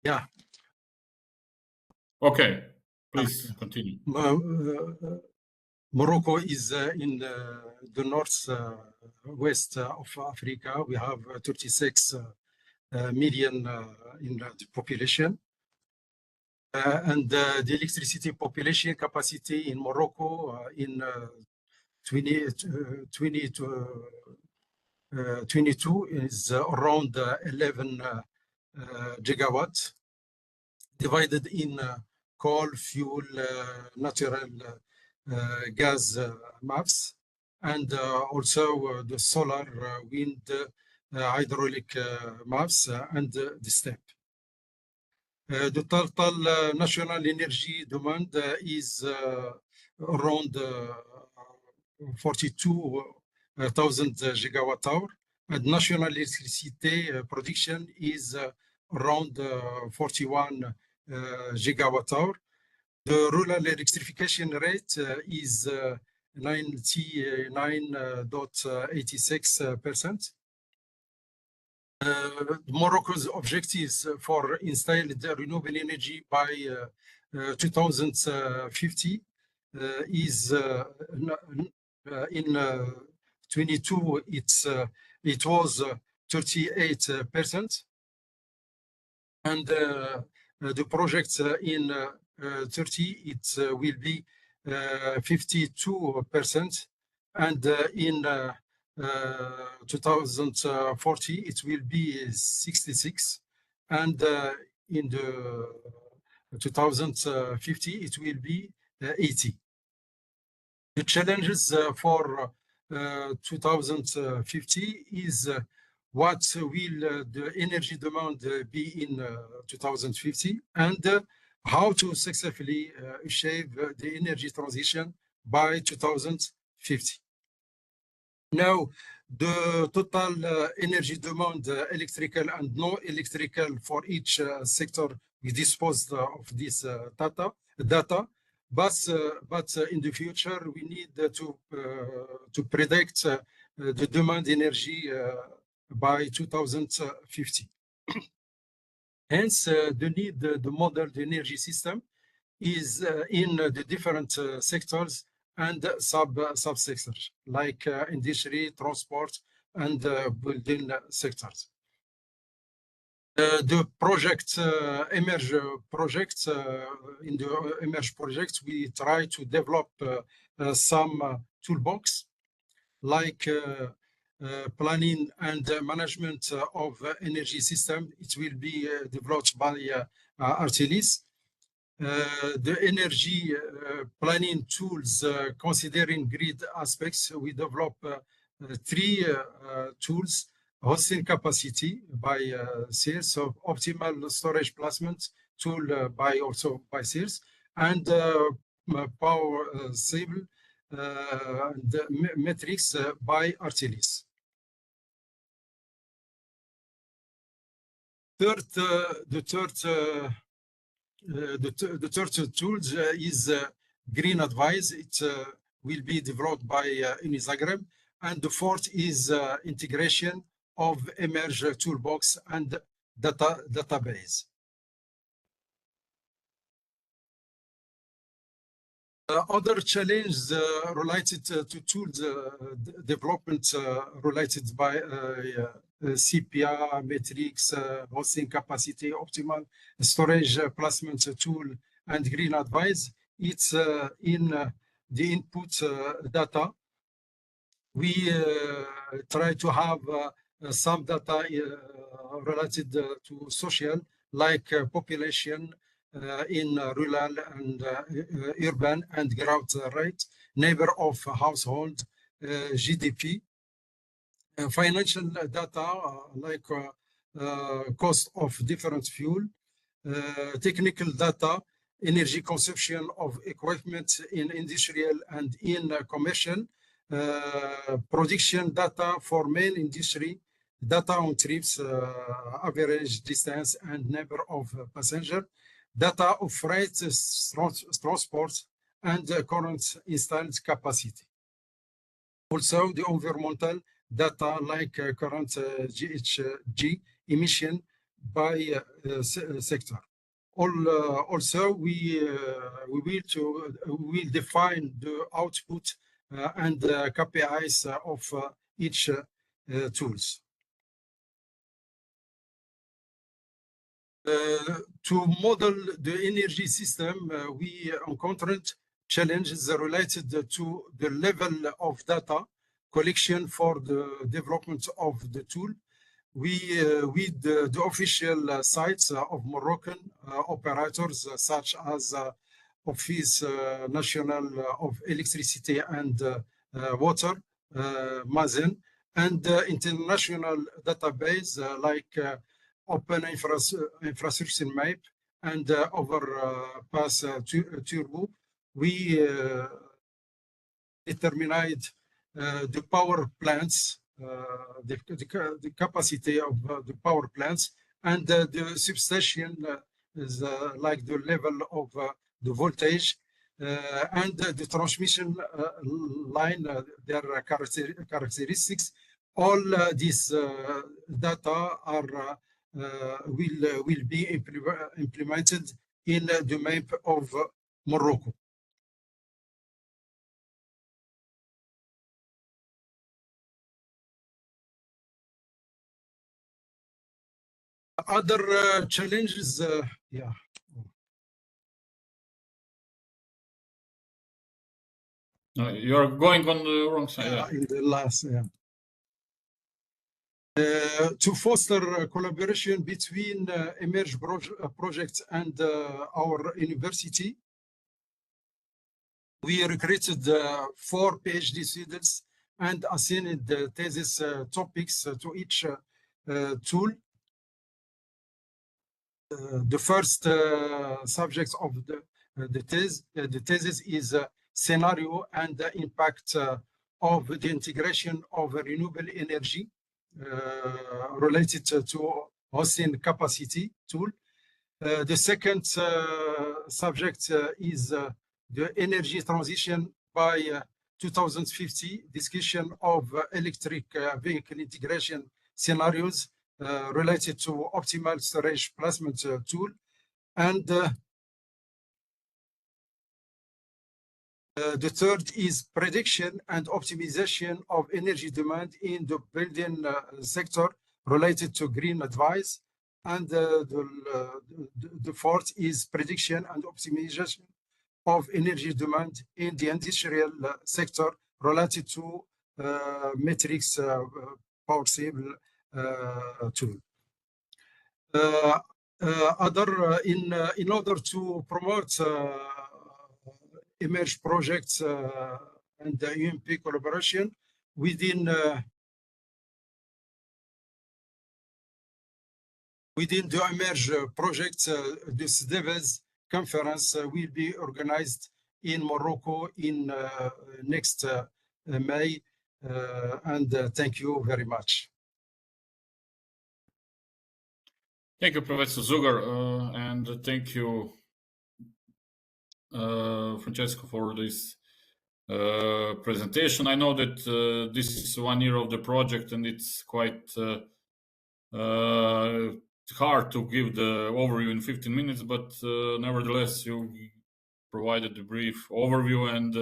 Yeah. Okay, please continue. Morocco is in the north west of Africa. We have 36 million in the population. And the electricity population capacity in Morocco in 2022 is around 11 gigawatts, divided in coal, fuel, natural gas maps, and also the solar, wind, hydraulic maps, and the steppe. The total national energy demand is around 42,000 gigawatt hour, and national electricity production is around 41 gigawatt hour. The rural electrification rate is 99.86%. Morocco's objectives for installing renewable energy by 2050 is in 22 it was 38%, and the projects in 30 it will be 52%, and in 2040 it will be 66, and in the 2050 it will be 80. The challenges for 2050 is what will the energy demand be in 2050, and how to successfully achieve the energy transition by 2050. Now, the total energy demand, electrical and non-electrical, for each sector, we disposed of this data. But in the future, we need to predict the demand energy by 2050. Hence, the need to model the energy system is in the different sectors and subsectors, like industry, transport, and building sectors. The project emerge projects in the emerge projects, we try to develop some toolbox, like planning and management of energy system. It will be developed by Artelis. The energy planning tools, considering grid aspects, we develop 3 tools: hosting capacity by SEERS, so optimal storage placement tool by SEERS, and power stable the metrics by Artelis. The third tools is Green Advice. It will be developed by Unizagreb, and the fourth is integration of emerge toolbox and database. Other challenges related to tools development related by CPA, metrics, hosting capacity, optimal storage placement tool, and Green Advice. It's in the input data. We try to have some data related to social, like population in rural and urban, and growth rate, number of household, GDP, financial data like cost of different fuel, technical data, energy consumption of equipment in industrial and in commercial, production data for main industry, data on trips, average distance and number of passengers, data of freight transport, and current installed capacity. Also, the environmental data like current GHG emission by sector. Also, we will define the output and KPIs of each tools. To model the energy system, we encountered challenges related to the level of data collection for the development of the tool. With the official sites of Moroccan operators such as Office National of Electricity and Water, MAZEN, and international database like Open Infrastructure Map and Overpass Turbo, we determined the power plants, the capacity of the power plants, and the substation is like the level of the voltage and the transmission line, their characteristics. All these data are will be implemented in the map of Morocco. Other challenges, yeah. You're going on the wrong side. Yeah, in the last, yeah. To foster collaboration between emerging projects and our university, we recruited 4 PhD students and assigned the thesis topics to each tool. The first subject of the thesis is scenario and the impact of the integration of renewable energy related to hosting capacity tool. The second subject is the energy transition by 2050, discussion of electric vehicle integration scenarios related to optimal storage placement tool. And the third is prediction and optimization of energy demand in the building sector related to green advice. And the fourth is prediction and optimization of energy demand in the industrial sector related to matrix power stable tool. In order to promote emerge projects and the UMP collaboration within the emerge project, this DEVES conference will be organized in Morocco in next May, and thank you very much. Thank you, Professor Zugar, and thank you, Francesco, for this presentation. I know that this is 1 year of the project, and it's quite hard to give the overview in 15 minutes, but nevertheless, you provided a brief overview, and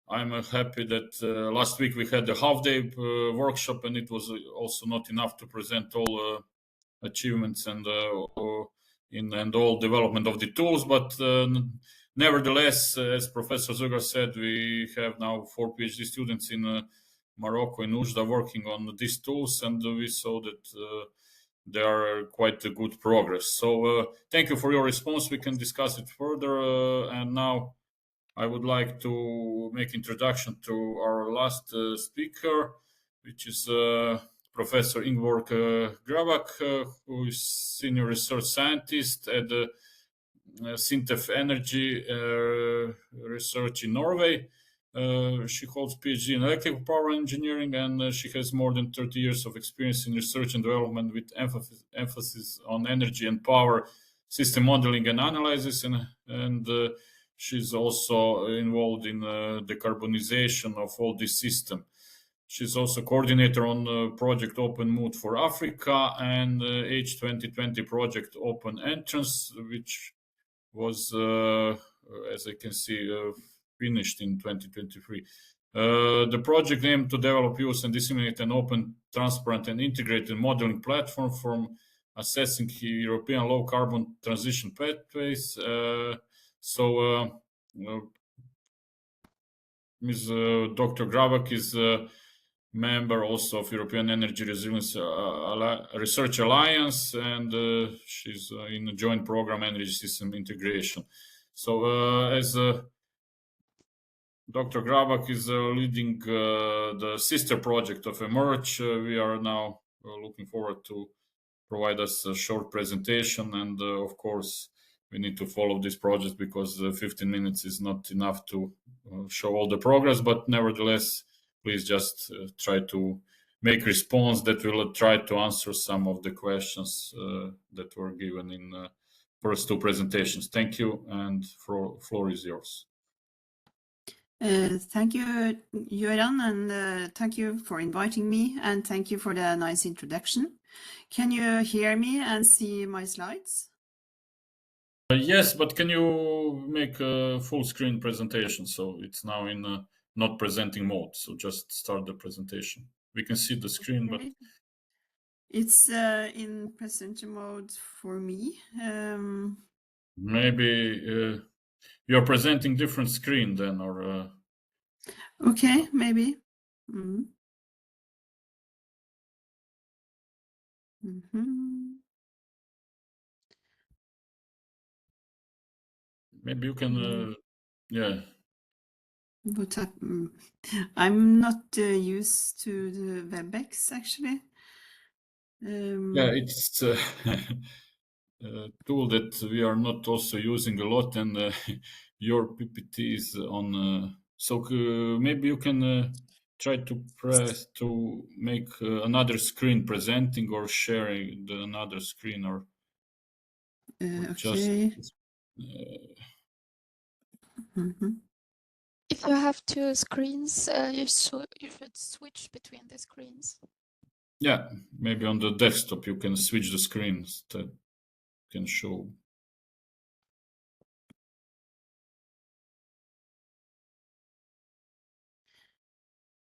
I'm happy that last week we had the half-day workshop, and it was also not enough to present all achievements and all development of the tools, but nevertheless, as Professor Zugar said, we have now 4 PhD students in Morocco, in Oujda, working on these tools, and we saw that they are quite a good progress. So thank you for your response. We can discuss it further, and now I would like to make introduction to our last speaker, which is Professor Ingeborg Grabak, who is Senior Research Scientist at Sintef Energy Research in Norway. She holds PhD in electrical power engineering, and she has more than 30 years of experience in research and development with emphasis on energy and power system modeling and analysis, and she's also involved in decarbonization of all this system. She's also coordinator on project Open Mood for Africa and H2020 project Open Entrance, which was, as I can see, finished in 2023. The project aimed to develop, use, and disseminate an open, transparent, and integrated modeling platform for assessing European low-carbon transition pathways. Ms. Dr. Gravak is a member also of European Energy Resilience Research Alliance, and she's in a joint program Energy System Integration. So as Dr. Gravak is leading the sister project of Emerge, we are now looking forward to provide us a short presentation, and of course we need to follow this project because 15 minutes is not enough to show all the progress, but nevertheless, please just try to make response that will try to answer some of the questions that were given in first two presentations. Thank you, and floor is yours. Thank you, Göran, and thank you for inviting me, and thank you for the nice introduction. Can you hear me and see my slides? Yes, but can you make a full screen presentation? So it's now in not presenting mode. So just start the presentation. We can see the screen, but it's in presenter mode for me. Maybe you're presenting different screen then, or okay, maybe. maybe you can, yeah. What happened? I'm not used to the WebEx actually. Yeah, it's a tool that we are not also using a lot, and your PPT is on. So maybe you can try to press to make another screen presenting or sharing another screen, or just. Okay. If you have two screens, you should switch between the screens. Yeah, maybe on the desktop you can switch the screens that can show.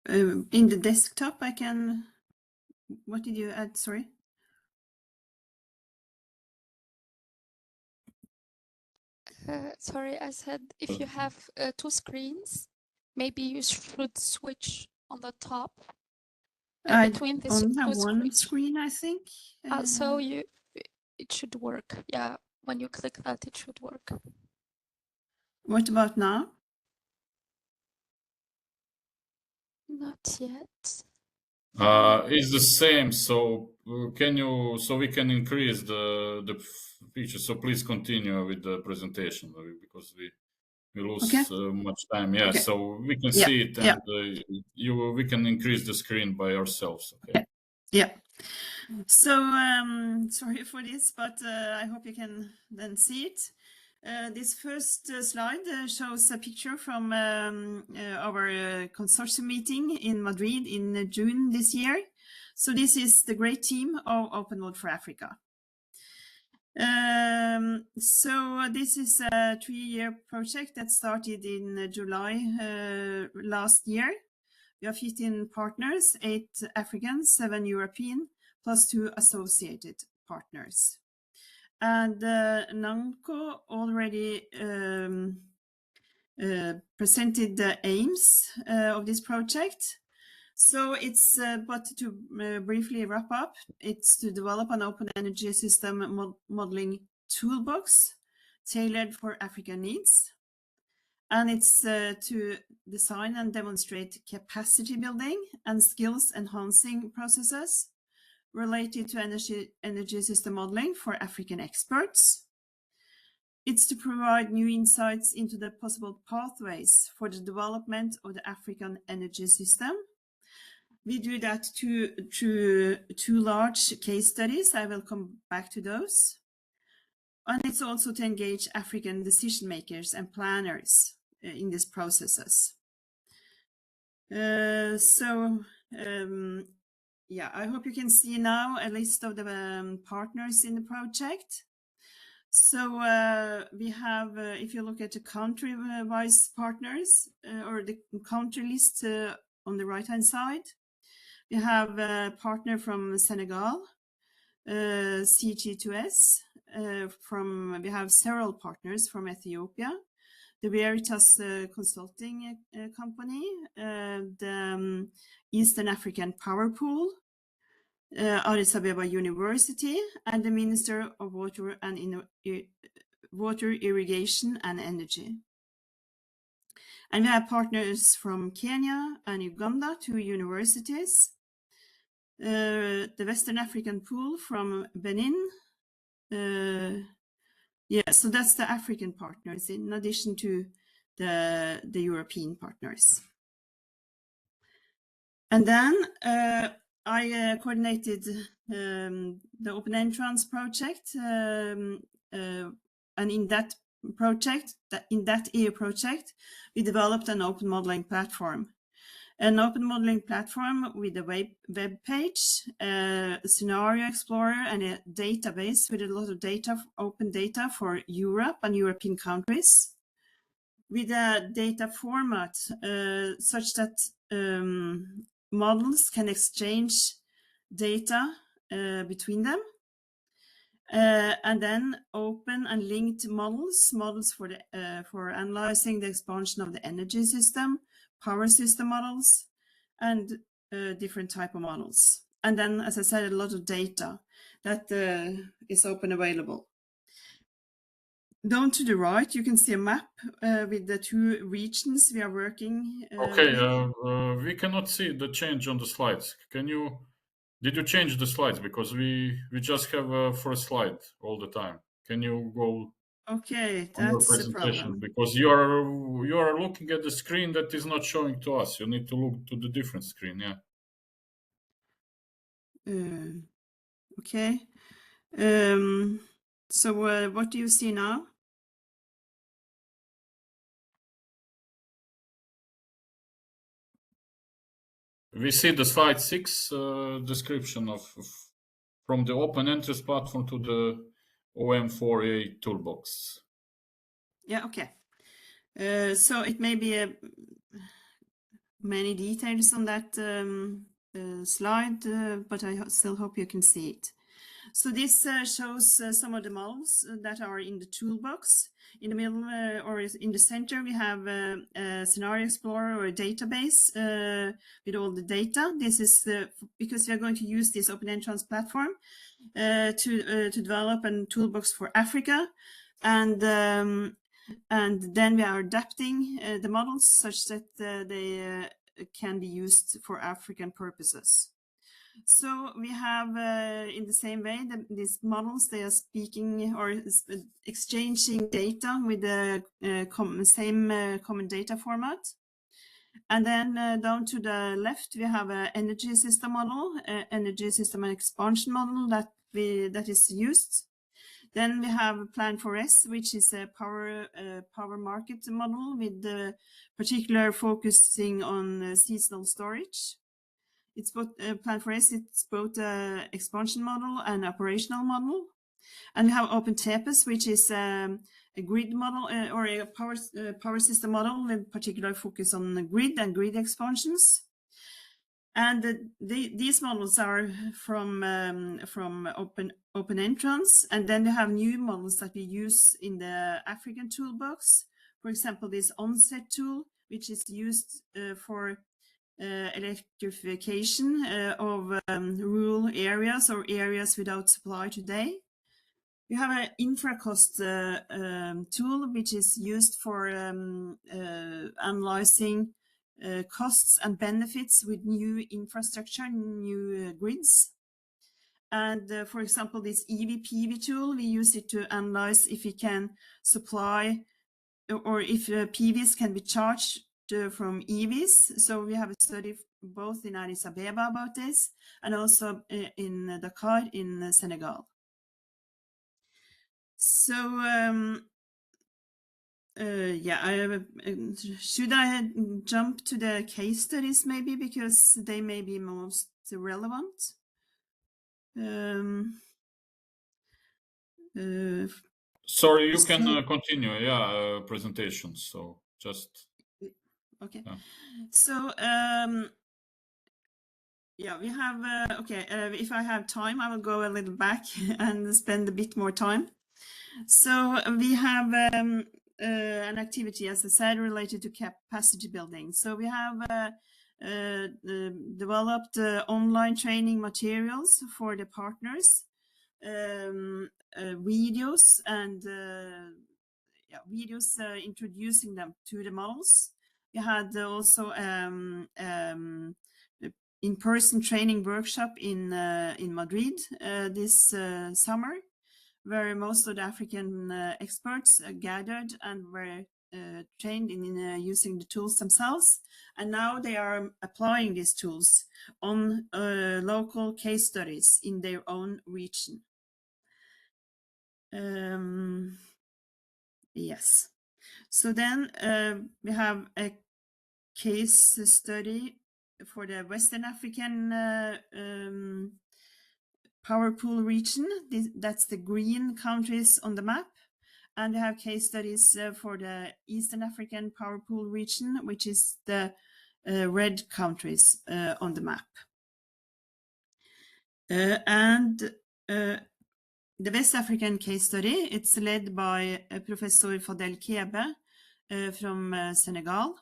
In the desktop, I can. What did you add? Sorry. Sorry, I said if you have two screens, maybe you should switch on the top between the only have two one screens. screen, I think. So it should work. Yeah, when you click that, it should work. What about now? Not yet. It's the same. So can you? So we can increase the feature. So please continue with the presentation because we lose much time. Yeah. Okay. So we can see it, and we can increase the screen by ourselves. Okay. Yeah. So sorry for this, but I hope you can then see it. This first slide shows a picture from our consortium meeting in Madrid in June this year. So this is the great team of Open Mode for Africa. So this is a 3-year project that started in July last year. We have 15 partners, 8 African, 7 European, plus 2 associated partners. And Nanko already presented the aims of this project. So it's, but to briefly wrap up, it's to develop an open energy system modeling toolbox tailored for African needs. And it's to design and demonstrate capacity building and skills enhancing processes related to energy system modeling for African experts. It's to provide new insights into the possible pathways for the development of the African energy system. We do that through 2 large case studies. I will come back to those. And it's also to engage African decision makers and planners in these processes. Yeah, I hope you can see now a list of the partners in the project. So we have, if you look at the country-wise partners or the country list on the right-hand side, we have a partner from Senegal, CG2S. We have several partners from Ethiopia, the Veritas Consulting Company, the Eastern African Power Pool, Addis Ababa University, and the Minister of Water and Water, Irrigation and Energy. And we have partners from Kenya and Uganda, 2 universities, the Western African Pool from Benin. Yeah, so that's the African partners in addition to the European partners. And then I coordinated the Open Entrance project, and in that project, in that EU project, we developed an open modeling platform. An open modeling platform with a web page, a scenario explorer, and a database with a lot of data, open data for Europe and European countries, with a data format such that models can exchange data between them, and then open and linked models for analyzing the expansion of the energy system, power system models, and different type of models. And then, as I said, a lot of data that is open available. Down to the right, you can see a map with the 2 regions we are working Okay, with. we cannot see the change on the slides. Did you change the slides? Because we just have a first slide all the time. Can you go Okay, on your that's the presentation? problem. Because you are looking at the screen that is not showing to us. You need to look to the different screen, yeah. Okay. So what do you see now? We see the slide 6 description from the open entrance platform to the OM4A toolbox. Yeah, okay. So it may be many details on that slide, but I still hope you can see it. So this shows some of the models that are in the toolbox. In the middle or in the center, we have a scenario explorer or a database with all the data. This is because we are going to use this open entrance platform to develop a toolbox for Africa, and then we are adapting the models such that they can be used for African purposes. So we have, in the same way, these models, they are speaking or exchanging data with the same common data format. And then down to the left, we have an energy system model, energy system and expansion model that is used. Then we have Plan 4S, which is a power market model with particular focusing on seasonal storage. It's both Plan 4S, it's both expansion model and operational model. And we have OpenTPS, which is a grid model or a power system model with particular focus on the grid and grid expansions. And these models are from open entrance. And then we have new models that we use in the African toolbox. For example, this onset tool, which is used for electrification of rural areas or areas without supply today. We have an infracost tool, which is used for analyzing costs and benefits with new infrastructure, new grids. And for example, this EV-PV tool, we use it to analyze if we can supply or if PVs can be charged from EVs. So we have a study both in Addis Ababa about this and also in Dakar in Senegal. So should I jump to the case studies maybe, because they may be most relevant? Sorry, you can continue. Yeah, presentation. So just. Okay. Yeah. So yeah, we have, okay, if I have time, I will go a little back and spend a bit more time. So we have an activity, as I said, related to capacity building. So we have developed online training materials for the partners, videos and videos introducing them to the models. We had also in-person training workshop in Madrid this summer, where most of the African experts gathered and were trained in using the tools themselves. And now they are applying these tools on local case studies in their own region. Yes. So then we have a case study for the Western African power pool region. That's the green countries on the map. And we have case studies for the Eastern African power pool region, which is the red countries on the map. And the West African case study, it's led by Professor Fadel Kebe from Senegal.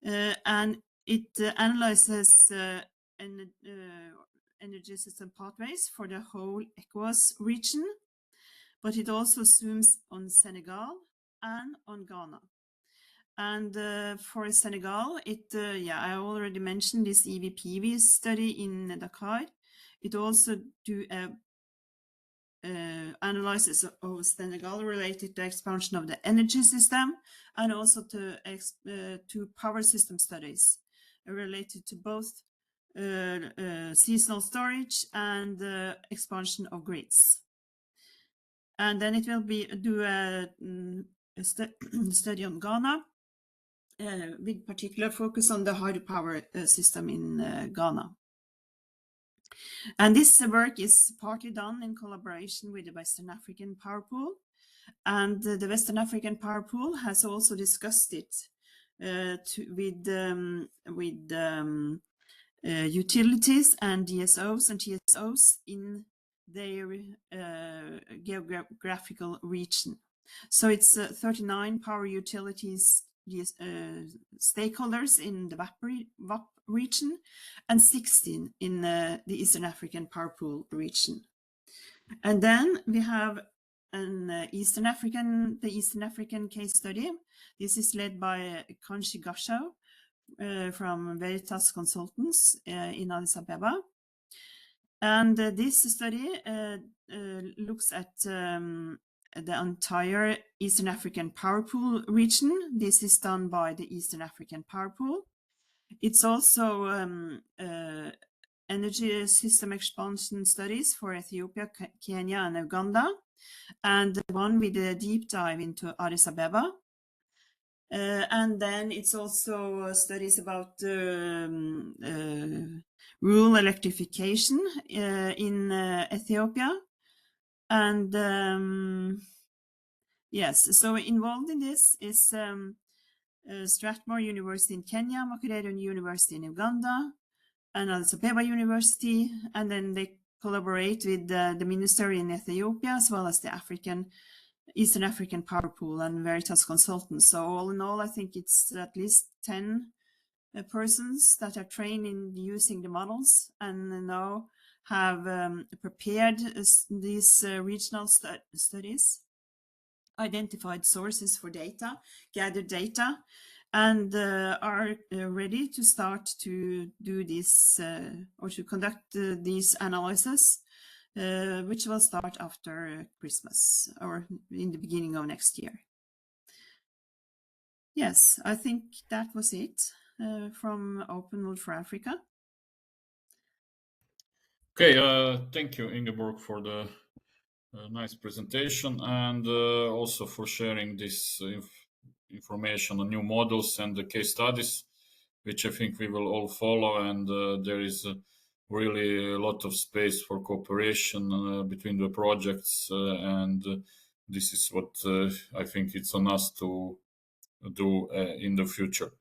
And it analyzes energy system pathways for the whole ECOWAS region, but it also zooms on Senegal and on Ghana. And for Senegal, yeah, I already mentioned this EVPV study in Dakar. It also do analysis of Senegal related to expansion of the energy system, and also to power system studies related to both seasonal storage and expansion of grids. And then it will do a study on Ghana, with particular focus on the hydropower system in Ghana. And this work is partly done in collaboration with the Western African Power Pool. And the Western African Power Pool has also discussed it with utilities and DSOs and TSOs in their geographical region. So it's 39 power utilities stakeholders in the WAP region and 16 in the Eastern African Power Pool region. And then we have the Eastern African case study. This is led by Kanchi Gasho from Veritas Consultants in Addis Ababa. And this study looks at the entire Eastern African Power Pool region. This is done by the Eastern African Power Pool. It's also energy system expansion studies for Ethiopia, Kenya, and Uganda, and one with a deep dive into Addis Ababa. And then it's also studies about rural electrification in Ethiopia. And yes, so involved in this is Strathmore University in Kenya, Makerere University in Uganda, and Addis Ababa University. And then they collaborate with the ministry in Ethiopia, as well as the Eastern African Power Pool and Veritas Consultants. So all in all, I think it's at least 10 persons that are trained in using the models and now have prepared these regional studies, identified sources for data, gathered data, and are ready to start to do this or to conduct these analyses, which will start after Christmas or in the beginning of next year. Yes, I think that was it from Open World for Africa. Okay, thank you, Ingeborg, for the nice presentation, and also for sharing this information on new models and the case studies, which I think we will all follow. And there is really a lot of space for cooperation between the projects and this is what I think it's on us to do in the future.